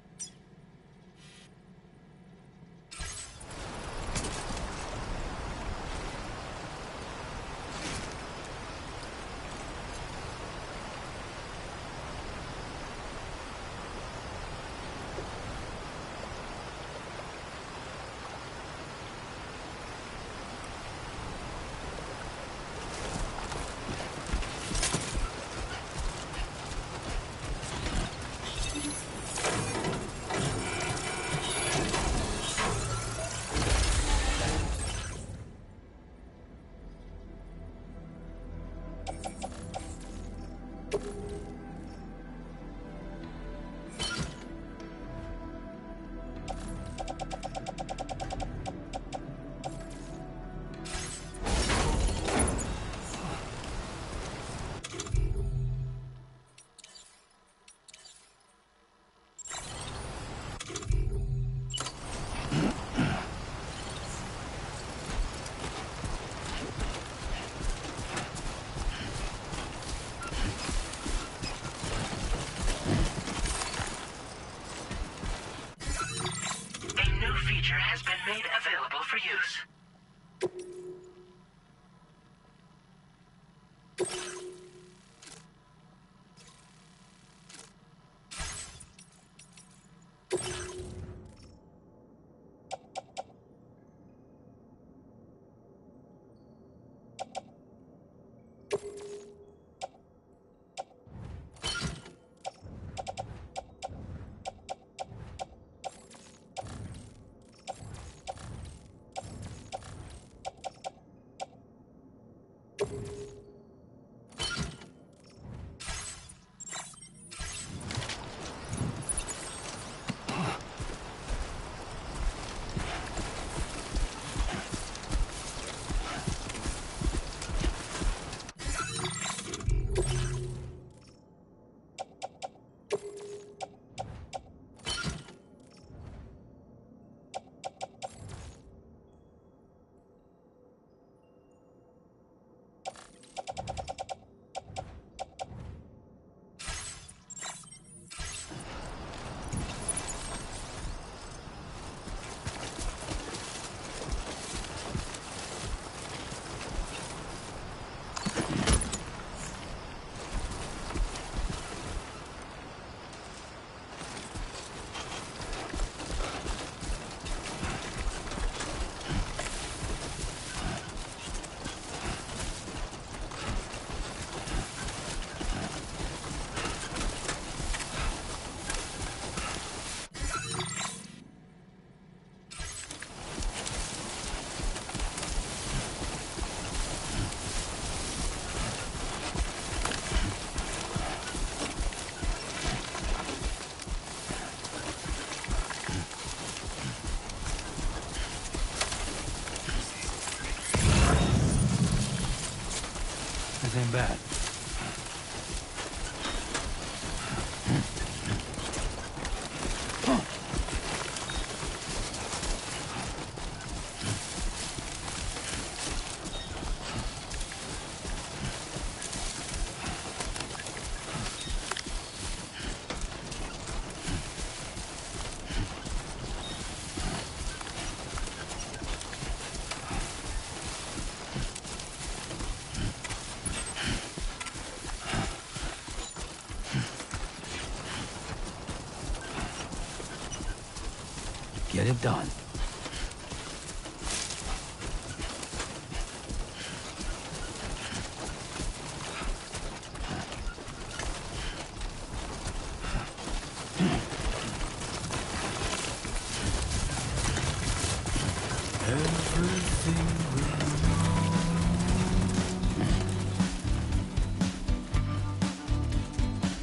S6: Feature has been made available for use.
S3: This ain't bad. Get it done.
S2: Everything we know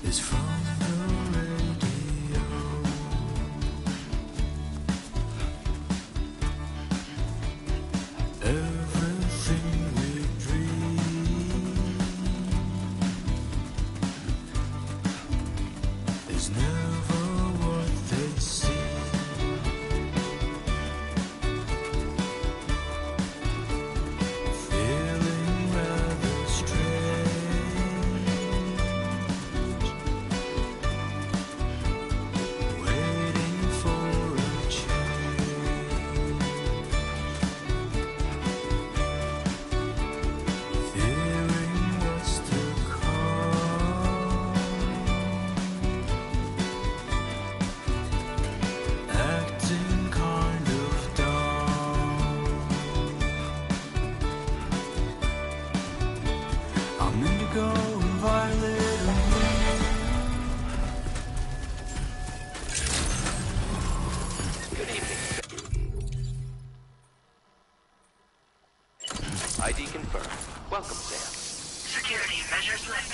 S2: is from the radio. Everything we dream is never what they seem. Feeling rather strange.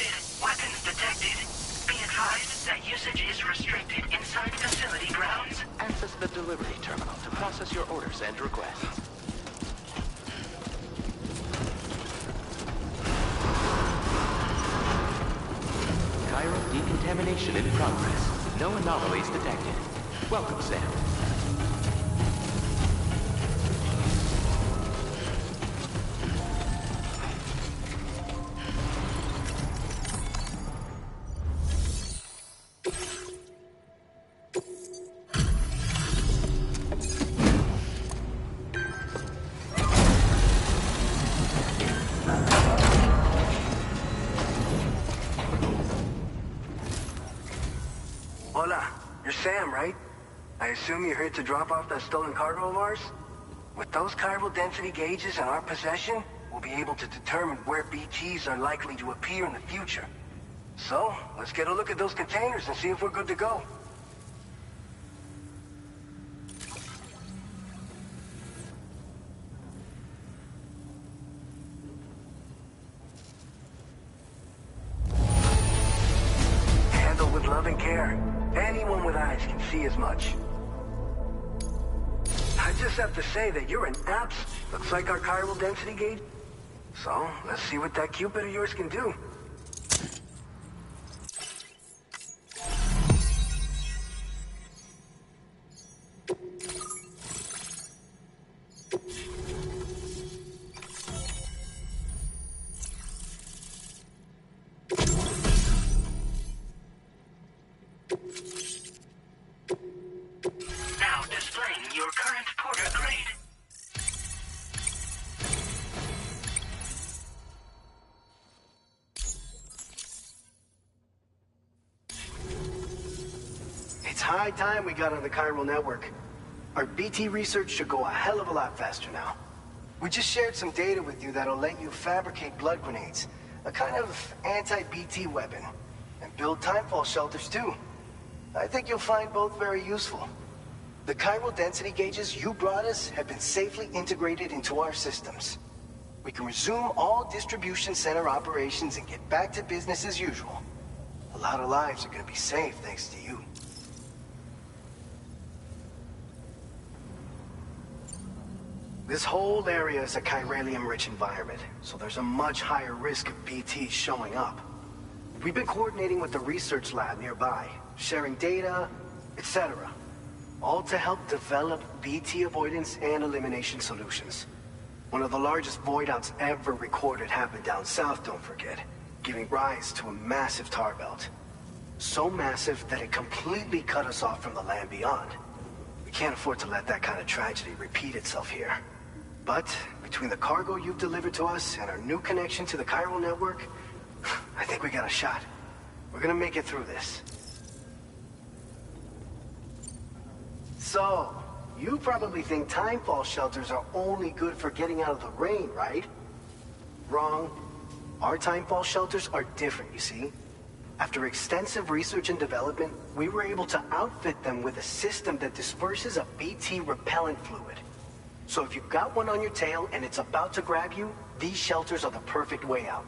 S6: Detected. Weapons detected. Be advised that usage is restricted inside facility grounds.
S10: Access the delivery terminal to process your orders and requests. Cairo decontamination in progress. No anomalies detected. Welcome, Sam.
S11: Hola, you're Sam, right? I assume you're here to drop off that stolen cargo of ours? With those chiral density gauges in our possession, we'll be able to determine where BTs are likely to appear in the future. So, let's get a look at those containers and see if we're good to go. Handled with love and care. Anyone with eyes can see as much. I just have to say that you're an abs. Looks like our chiral density gauge. So, let's see what that Cupid of yours can do.
S6: Now displaying your current Porter grade.
S11: It's high time we got on the chiral network. Our BT research should go a hell of a lot faster now. We just shared some data with you that'll let you fabricate blood grenades, a kind of anti-BT weapon, and build timefall shelters too. I think you'll find both very useful. The chiral density gauges you brought us have been safely integrated into our systems. We can resume all distribution center operations and get back to business as usual. A lot of lives are gonna be saved thanks to you. This whole area is a chiralium-rich environment, so there's a much higher risk of BTs showing up. We've been coordinating with the research lab nearby, sharing data, etc. All to help develop BT avoidance and elimination solutions. One of the largest void outs ever recorded happened down south, don't forget, giving rise to a massive tar belt. So massive that it completely cut us off from the land beyond. We can't afford to let that kind of tragedy repeat itself here. But between the cargo you've delivered to us and our new connection to the chiral network, I think we got a shot. We're gonna make it through this. So, you probably think timefall shelters are only good for getting out of the rain, right? Wrong. Our timefall shelters are different, you see. After extensive research and development, we were able to outfit them with a system that disperses a BT repellent fluid. So if you've got one on your tail and it's about to grab you, these shelters are the perfect way out.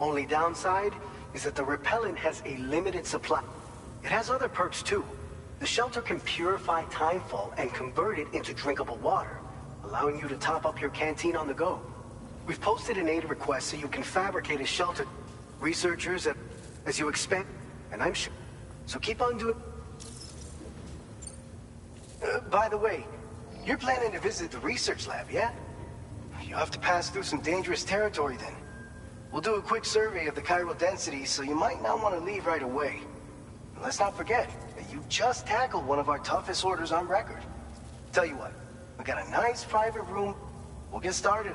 S11: Only downside is that the repellent has a limited supply. It has other perks too. The shelter can purify timefall and convert it into drinkable water, allowing you to top up your canteen on the go. We've posted an aid request so you can fabricate a shelter. Researchers, as you expect, and I'm sure. So keep on doing... by the way, you're planning to visit the research lab, yeah? You'll have to pass through some dangerous territory then. We'll do a quick survey of the chiral density, so you might not want to leave right away. And let's not forget that you just tackled one of our toughest orders on record. Tell you what, we got a nice private room. We'll get started.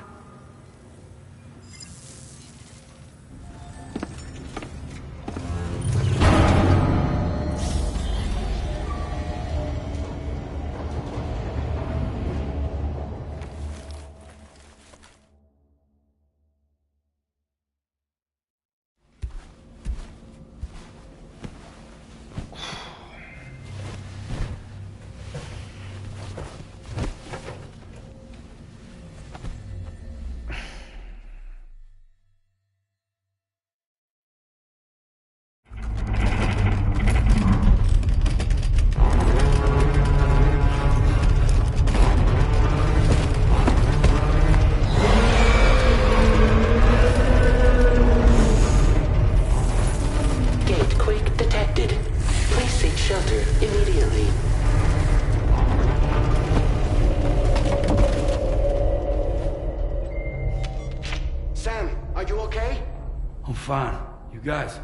S3: fine. You guys?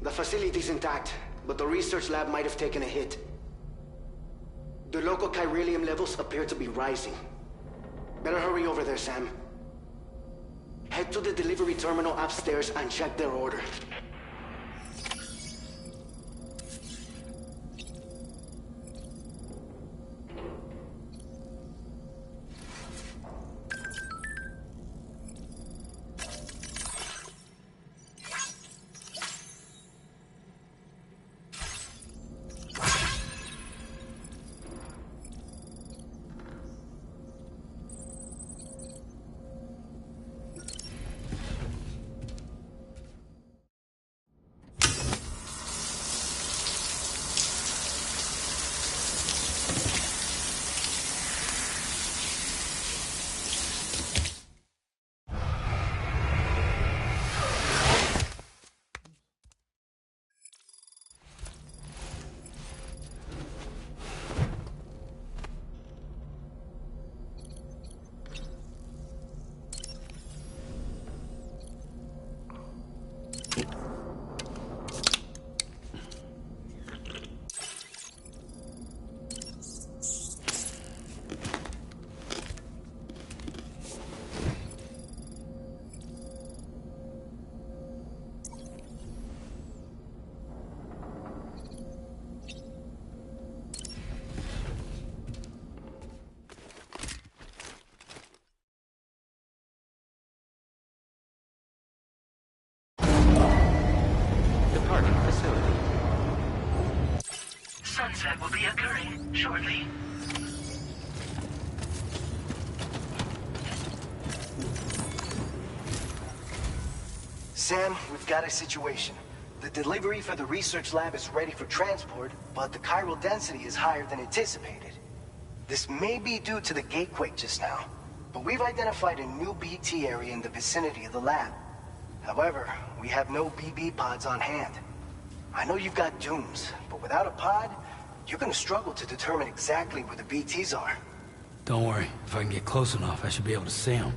S11: The facility's intact, but the research lab might have taken a hit. The local chiralium levels appear to be rising. Better hurry over there, Sam. Head to the delivery terminal upstairs and check their order.
S6: Sunset will be occurring shortly.
S11: Sam, we've got a situation. The delivery for the research lab is ready for transport, but the chiral density is higher than anticipated. This may be due to the gatequake just now, but we've identified a new BT area in the vicinity of the lab. However, we have no BB pods on hand. I know you've got dooms, but without a pod, you're gonna struggle to determine exactly where the BTs are.
S3: Don't worry. If I can get close enough, I should be able to see them.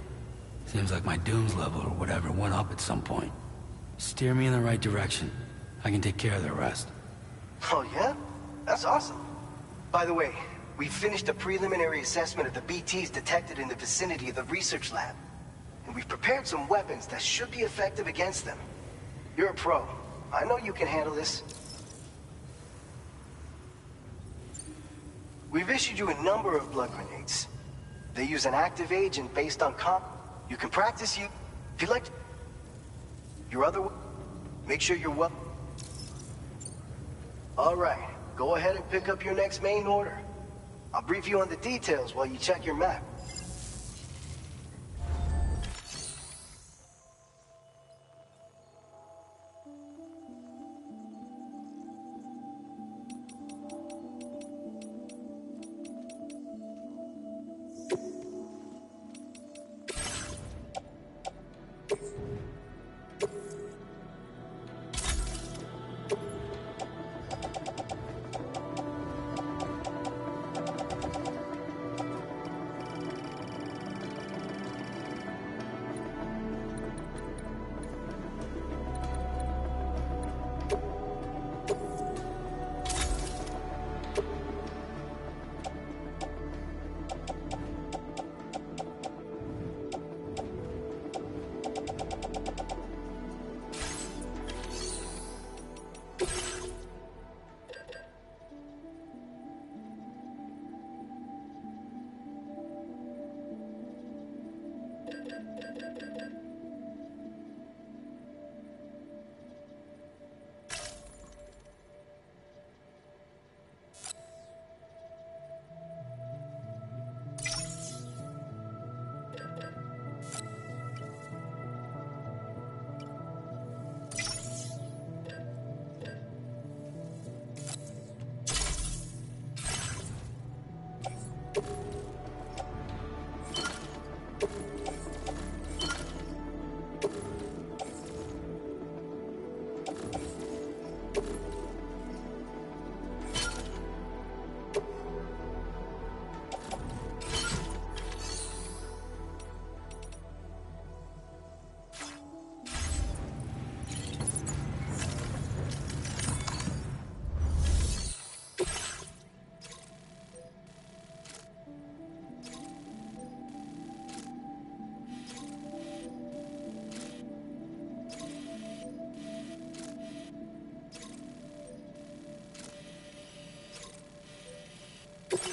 S3: Seems like my dooms level or whatever went up at some point. Steer me in the right direction. I can take care of the rest.
S11: Oh yeah? That's awesome. By the way, we finished a preliminary assessment of the BTs detected in the vicinity of the research lab. And we've prepared some weapons that should be effective against them. You're a pro. I know you can handle this. We've issued you a number of blood grenades. They use an active agent based on comp. You can practice if you like. Your other... Make sure you're well... Alright, go ahead and pick up your next main order. I'll brief you on the details while you check your map.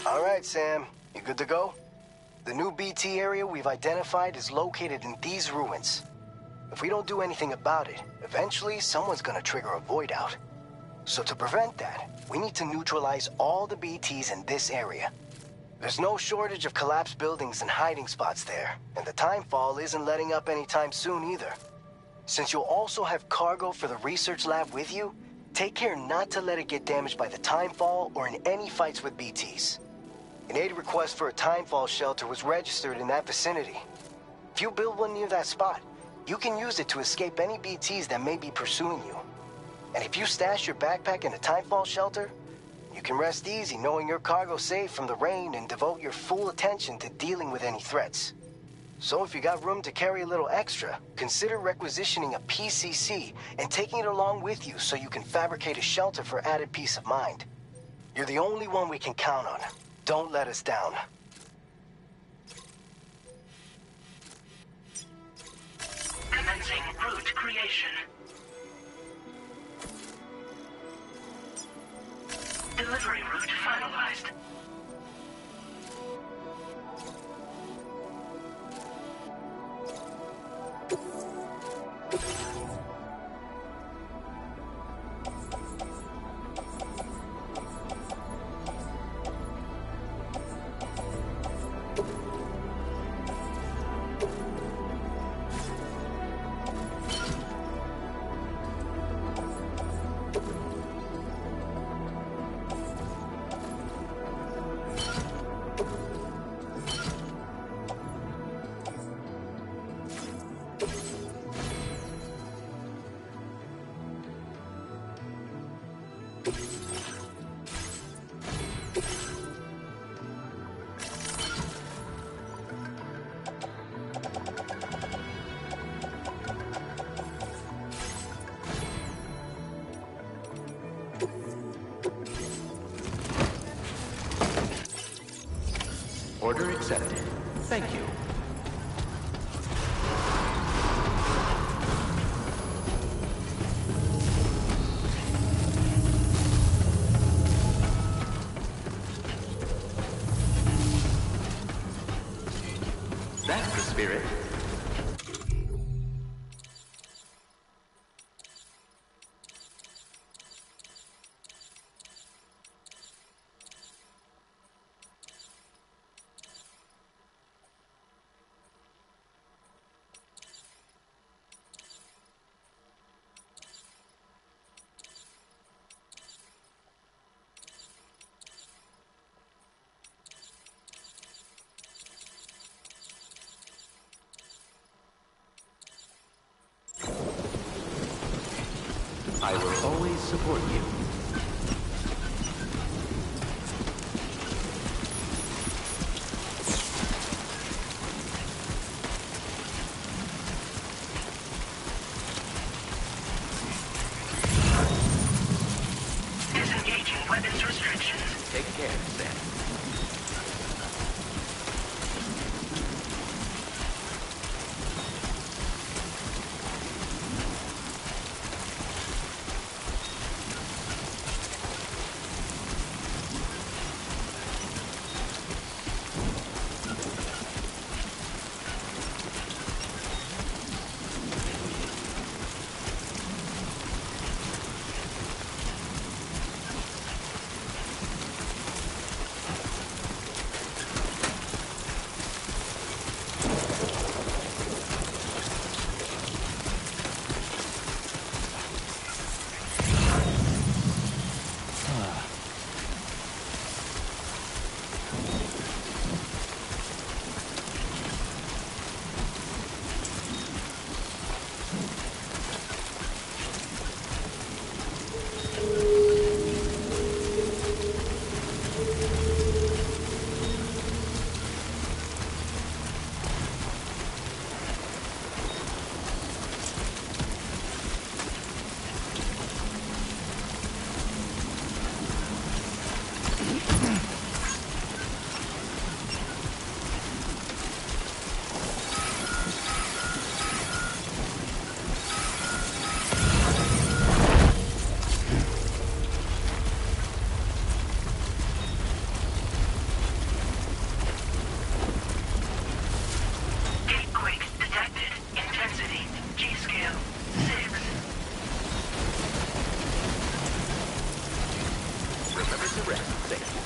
S11: All right, Sam. You good to go? The new BT area we've identified is located in these ruins. If we don't do anything about it, eventually someone's gonna trigger a void out. So to prevent that, we need to neutralize all the BTs in this area. There's no shortage of collapsed buildings and hiding spots there, and the Timefall isn't letting up anytime soon either. Since you'll also have cargo for the research lab with you, take care not to let it get damaged by the Timefall or in any fights with BTs. An aid request for a Timefall shelter was registered in that vicinity. If you build one near that spot, you can use it to escape any BTs that may be pursuing you. And if you stash your backpack in a Timefall shelter, you can rest easy knowing your cargo's safe from the rain and devote your full attention to dealing with any threats. So if you got room to carry a little extra, consider requisitioning a PCC and taking it along with you so you can fabricate a shelter for added peace of mind. You're the only one we can count on. Don't let us down.
S6: Commencing route creation. Delivery route finalized.
S10: Order accepted. Thank you. That's the spirit. I will always support you.
S6: Disengaging weapons restrictions.
S10: Take care, Sam. remember to rest. Thank you.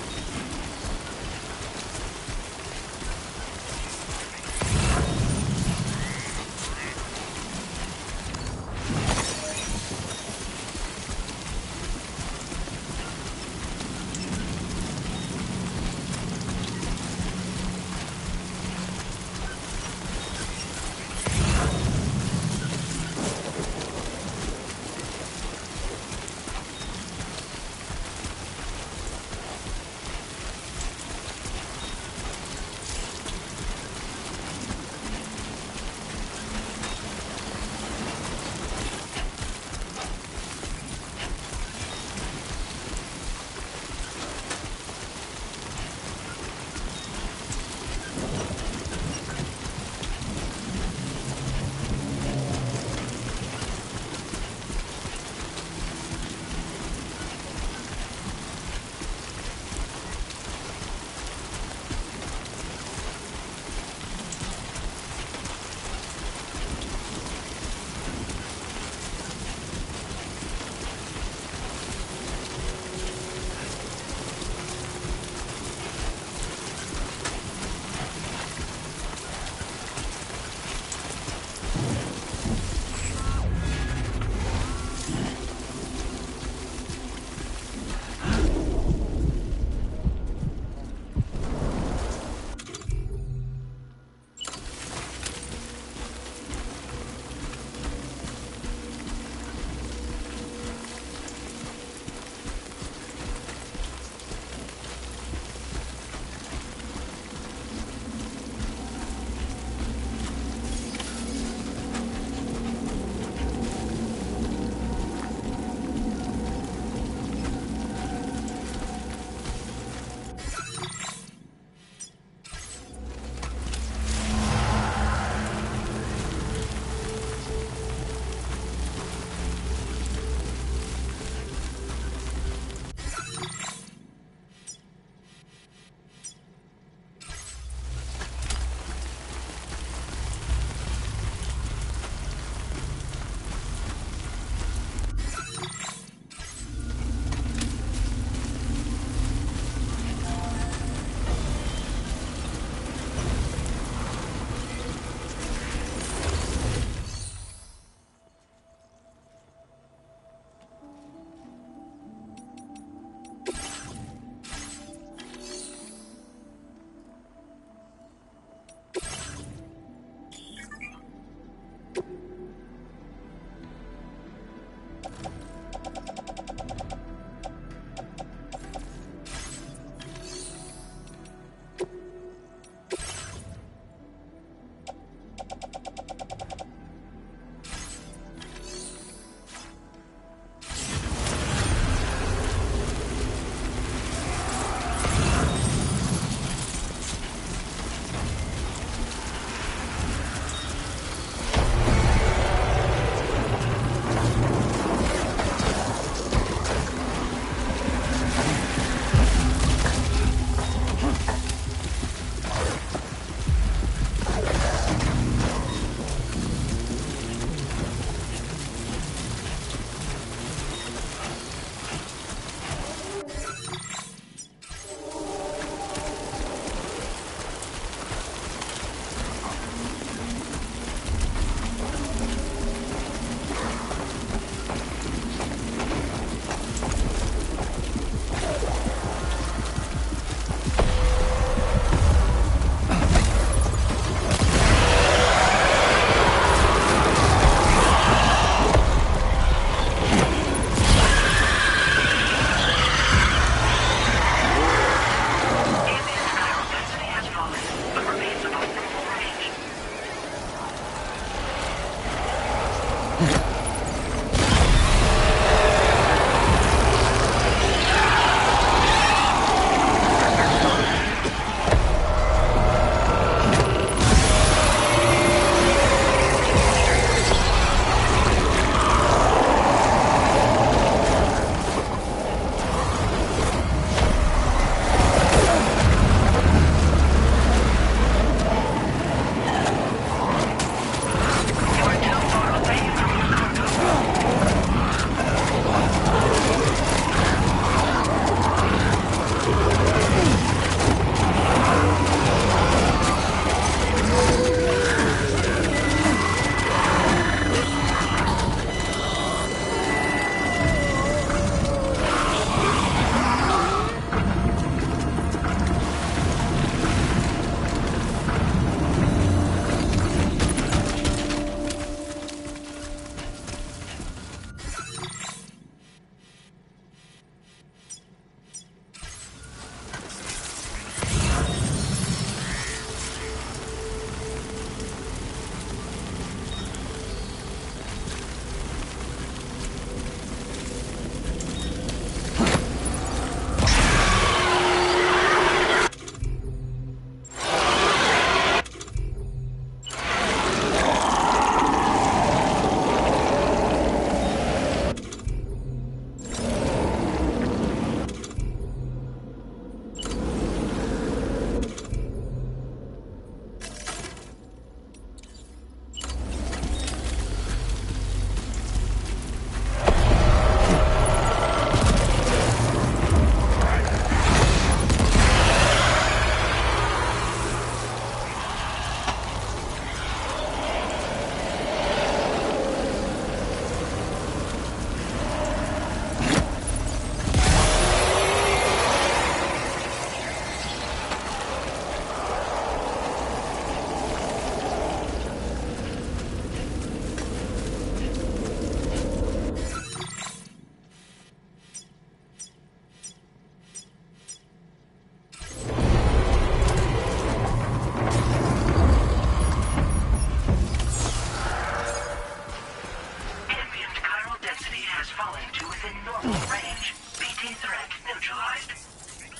S6: within normal range. BT threat neutralized.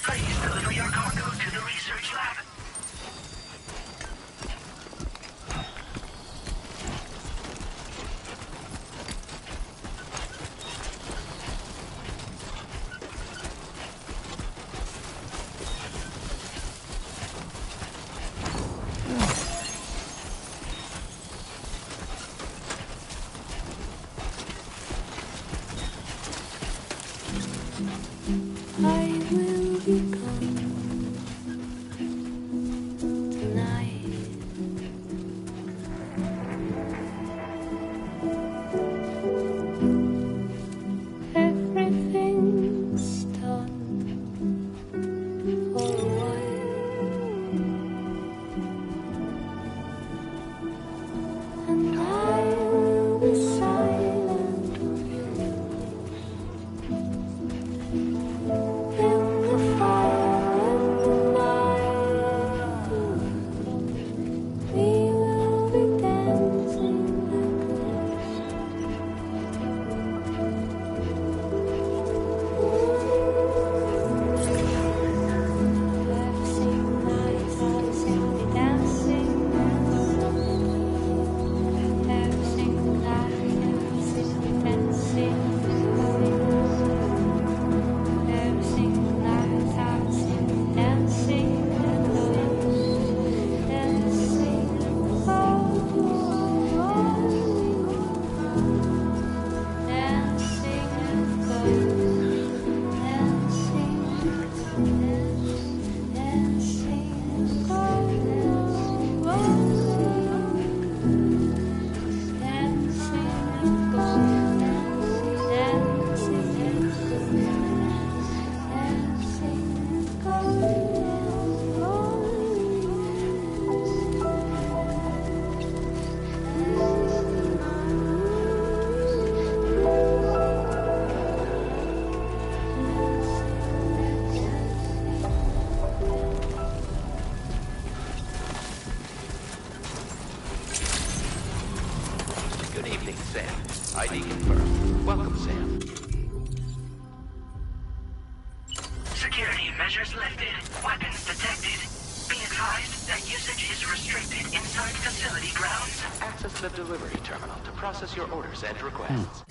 S6: Please deliver your cargo to the research lab.
S10: ID confirmed. Welcome, Sam.
S6: Security measures lifted. Weapons detected. Be advised that usage is restricted inside facility grounds.
S10: Access the delivery terminal to process your orders and requests.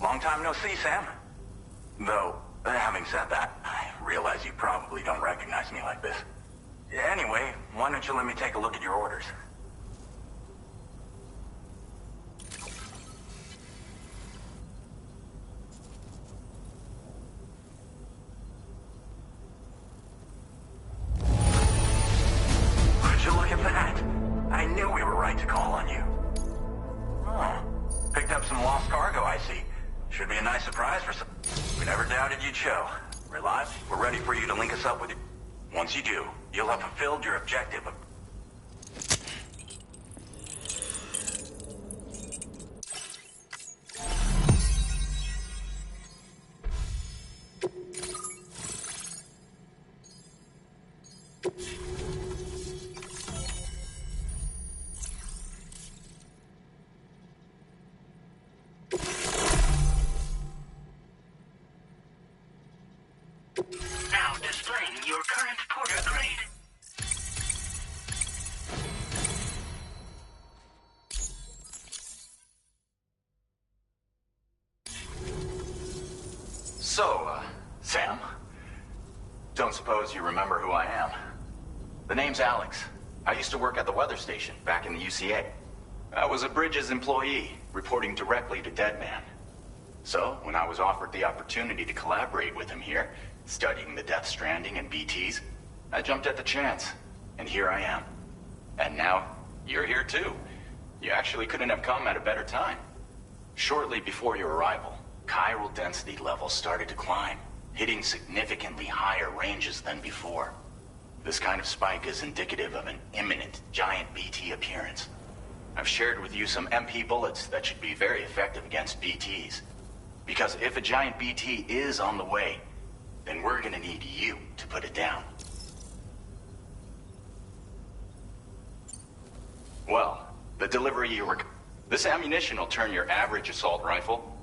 S12: Long time no see, Sam. Though, having said that, I realize you probably don't recognize me like this. Anyway, why don't you let me take a look at your orders? Would you look at that? I knew we were right to call on you. Oh, picked up some lost cargo, I see. Should be a nice surprise for some... We never doubted you'd show. Relax, we're ready for you to link us up with you. Once you do, you'll have fulfilled your objective of...
S6: Now displaying your current porter grade.
S12: So, Sam? Don't suppose you remember who I am? The name's Alex. I used to work at the weather station back in the UCA. I was a Bridges employee, reporting directly to Deadman. So, when I was offered the opportunity to collaborate with him here, studying the Death Stranding and BTs, I jumped at the chance. And here I am. And now, you're here too. You actually couldn't have come at a better time. Shortly before your arrival, chiral density levels started to climb, hitting significantly higher ranges than before. This kind of spike is indicative of an imminent giant BT appearance. I've shared with you some MP bullets that should be very effective against BTs. Because if a giant BT is on the way, then we're gonna need you to put it down. Well, the delivery you were... This ammunition will turn your average assault rifle.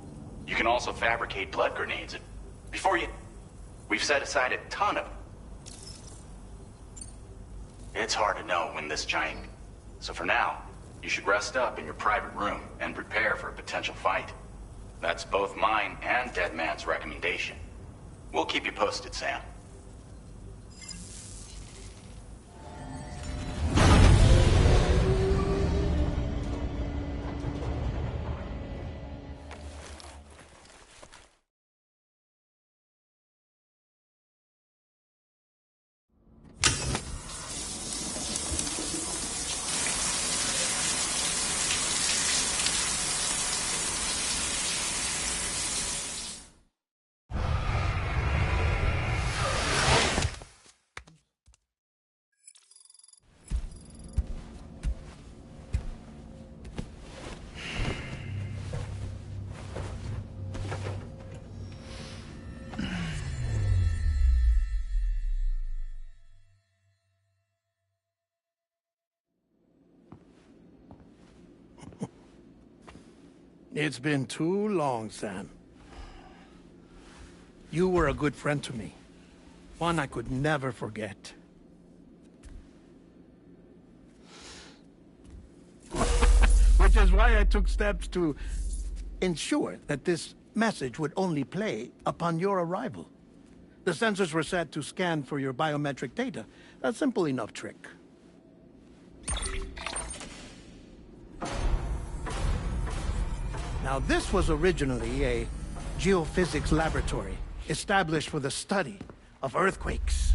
S12: You can also fabricate blood grenades. Before you... We've set aside a ton of them. It's hard to know when this giant... So for now, you should rest up in your private room and prepare for a potential fight. That's both mine and Deadman's recommendation. We'll keep you posted, Sam.
S13: It's been too long, Sam. You were a good friend to me. One I could never forget. Which is why I took steps to ensure that this message would only play upon your arrival. The sensors were set to scan for your biometric data. A simple enough trick. Now, this was originally a geophysics laboratory established for the study of earthquakes.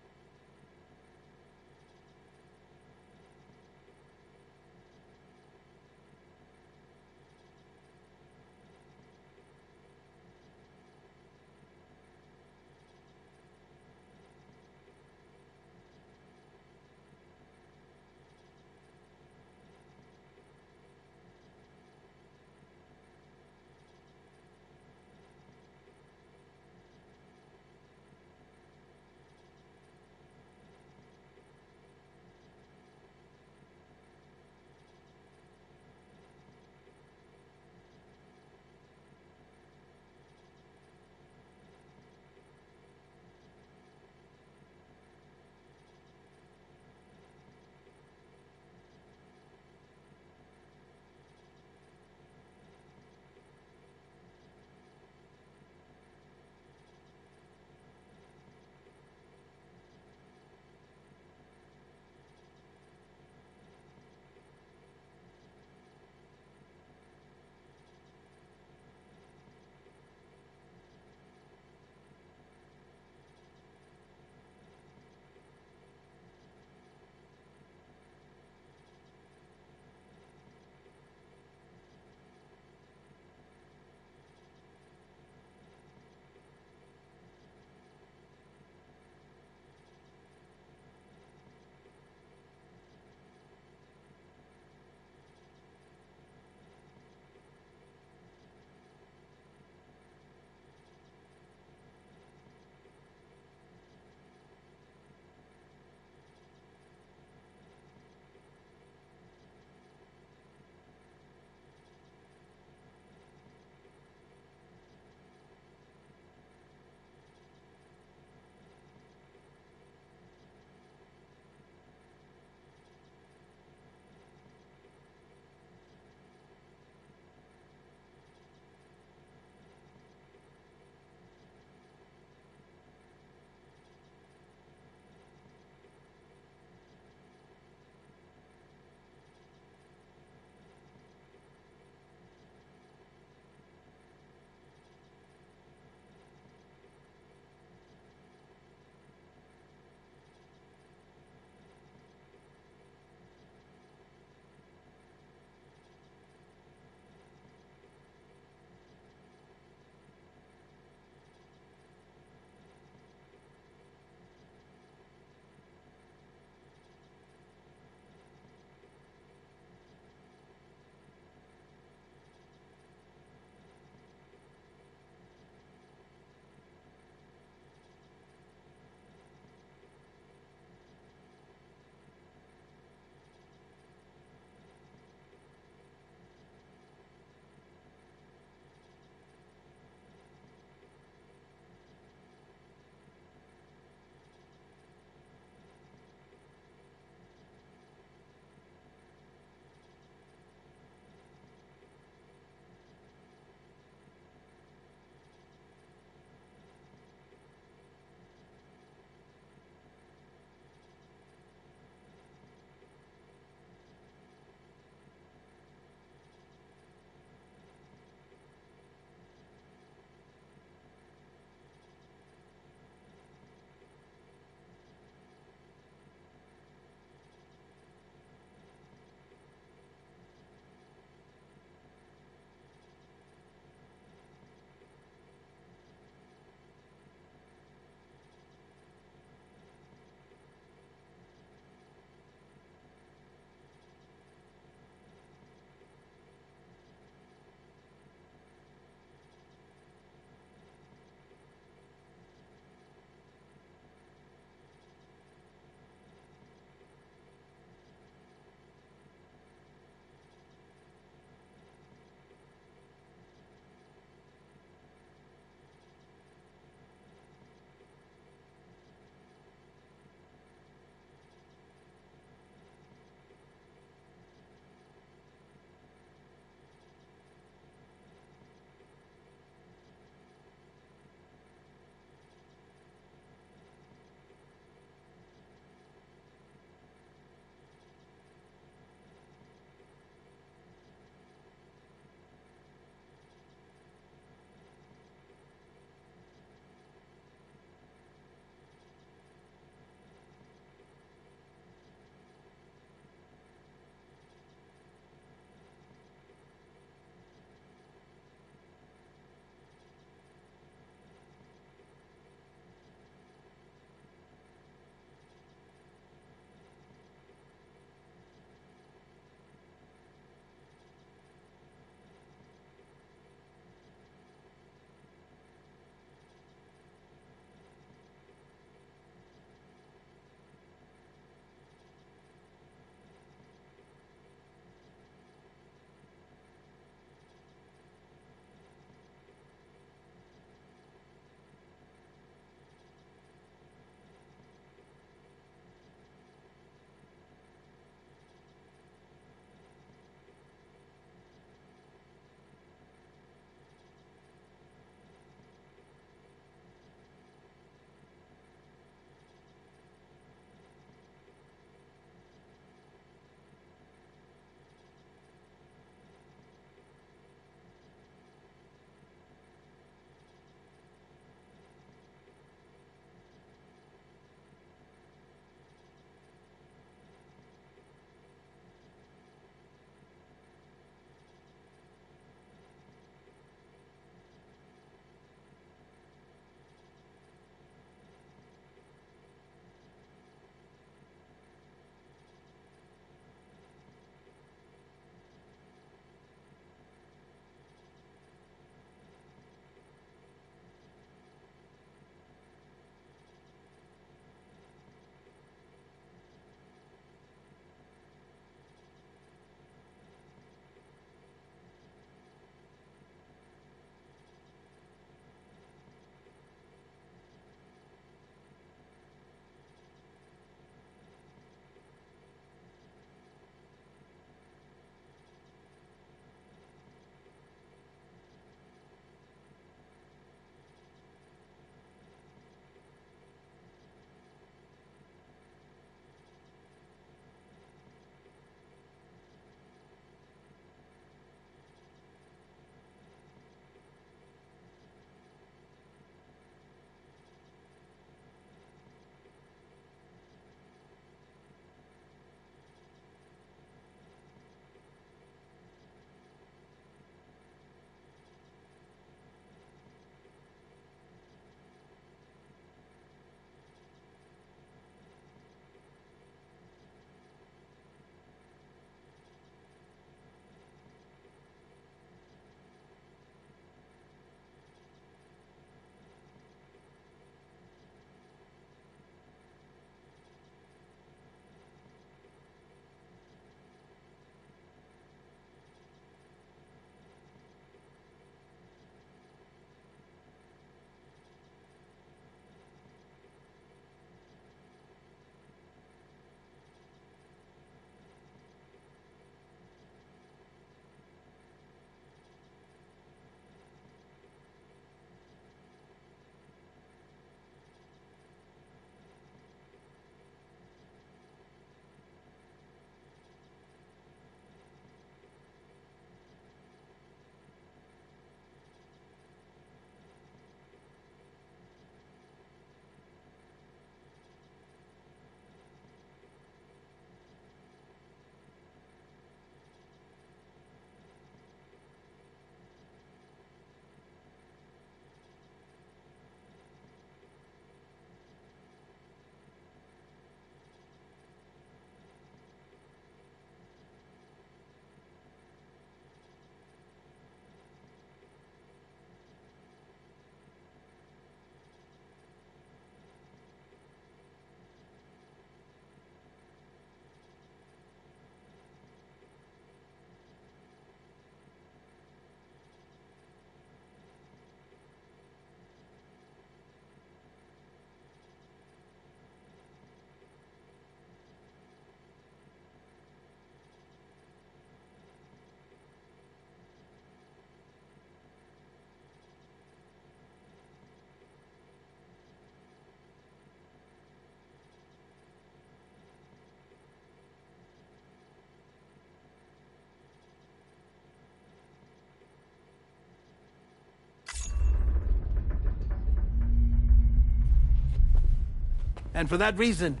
S13: And for that reason,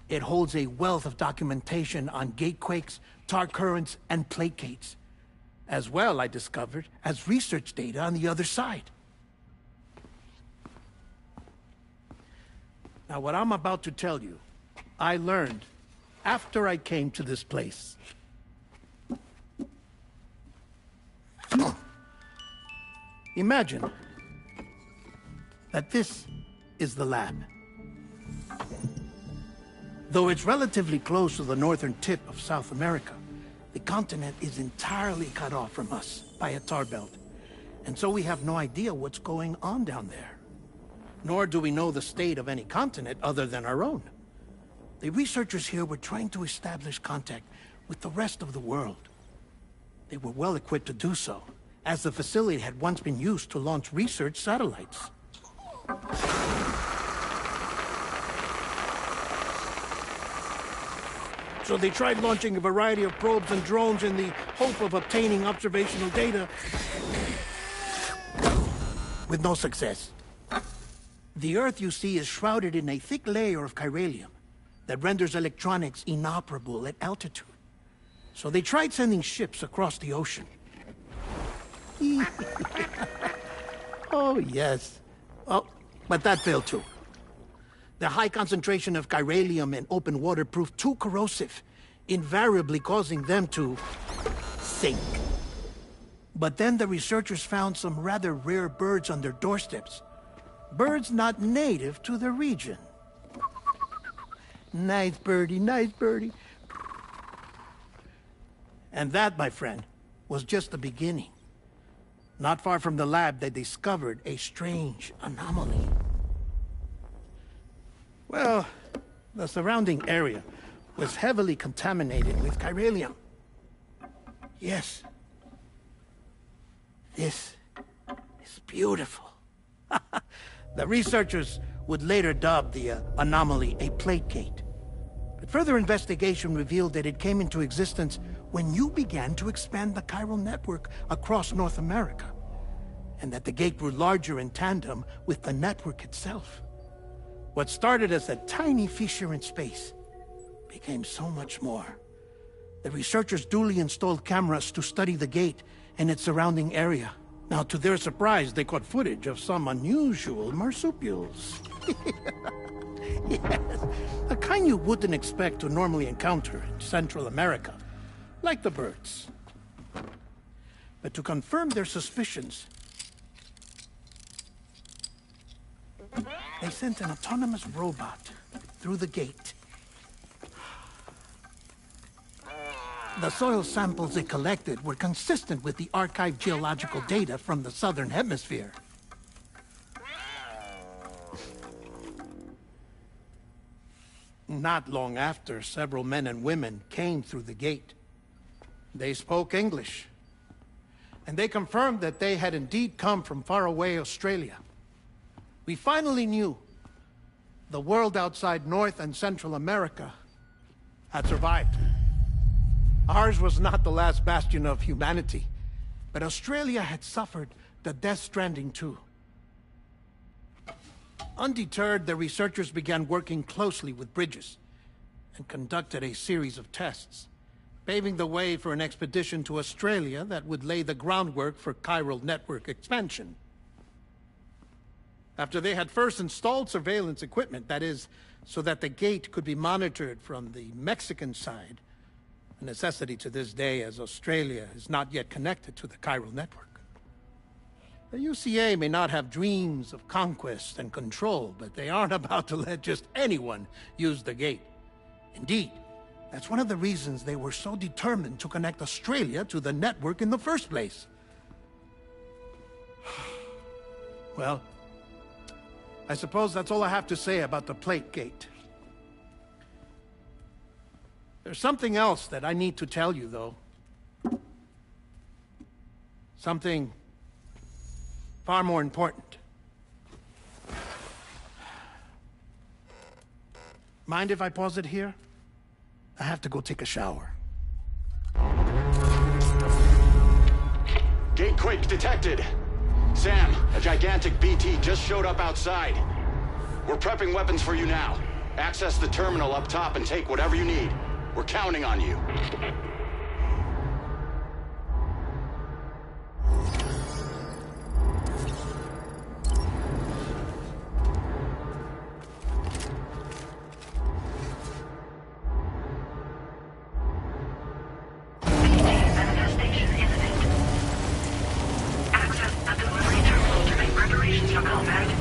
S13: it holds a wealth of documentation on gatequakes, tar currents, and plate gates. As well, I discovered, as research data on the other side. Now, what I'm about to tell you, I learned after I came to this place. Imagine that this is the lab. Though it's relatively close to the northern tip of South America, the continent is entirely cut off from us by a tar belt. And so we have no idea what's going on down there. Nor do we know the state of any continent other than our own. The researchers here were trying to establish contact with the rest of the world. They were well equipped to do so, as the facility had once been used to launch research satellites. So they tried launching a variety of probes and drones in the hope of obtaining observational data, with no success. The Earth, you see, is shrouded in a thick layer of chiralium that renders electronics inoperable at altitude. So they tried sending ships across the ocean. Oh, yes. Oh, but that failed too. The high concentration of chiralium in open water proved too corrosive, invariably causing them to sink. But then the researchers found some rather rare birds on their doorsteps. Birds not native to the region. Nice birdie, nice birdie. And that, my friend, was just the beginning. Not far from the lab, they discovered a strange anomaly. Well, the surrounding area was heavily contaminated with chiralium. Yes. This is beautiful. The researchers would later dub the anomaly a plate gate. But further investigation revealed that it came into existence when you began to expand the chiral network across North America, and that the gate grew larger in tandem with the network itself. What started as a tiny fissure in space became so much more. The researchers duly installed cameras to study the gate and its surrounding area. Now, to their surprise, they caught footage of some unusual marsupials. Yes, a kind you wouldn't expect to normally encounter in Central America, like the birds. But to confirm their suspicions, they sent an autonomous robot through the gate. The soil samples it collected were consistent with the archived geological data from the southern hemisphere. Not long after, several men and women came through the gate. They spoke English, and they confirmed that they had indeed come from faraway Australia. We finally knew the world outside North and Central America had survived. Ours was not the last bastion of humanity, but Australia had suffered the Death Stranding too. Undeterred, the researchers began working closely with Bridges and conducted a series of tests, paving the way for an expedition to Australia that would lay the groundwork for chiral network expansion. After they had first installed surveillance equipment, that is, so that the gate could be monitored from the Mexican side, a necessity to this day as Australia is not yet connected to the chiral network. The UCA may not have dreams of conquest and control, but they aren't about to let just anyone use the gate. Indeed, that's one of the reasons they were so determined to connect Australia to the network in the first place. Well, I suppose that's all I have to say about the plate gate. There's something else that I need to tell you, though. Something far more important. Mind if I pause it here? I have to go take a shower.
S14: Gatequake detected. Sam, a gigantic BT just showed up outside. We're prepping weapons for you now. Access the terminal up top and take whatever you need. We're counting on you.
S6: Manifestation imminent. Access the delivery terminal to make preparations for combat.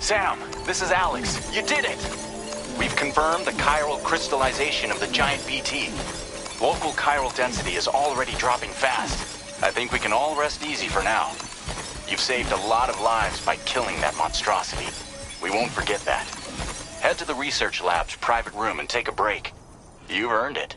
S12: Sam, this is Alex. You did it! We've confirmed the chiral crystallization of the giant BT. Local chiral density is already dropping fast. I think we can all rest easy for now. You've saved a lot of lives by killing that monstrosity. We won't forget that. Head to the research lab's private room and take a break. You've earned it.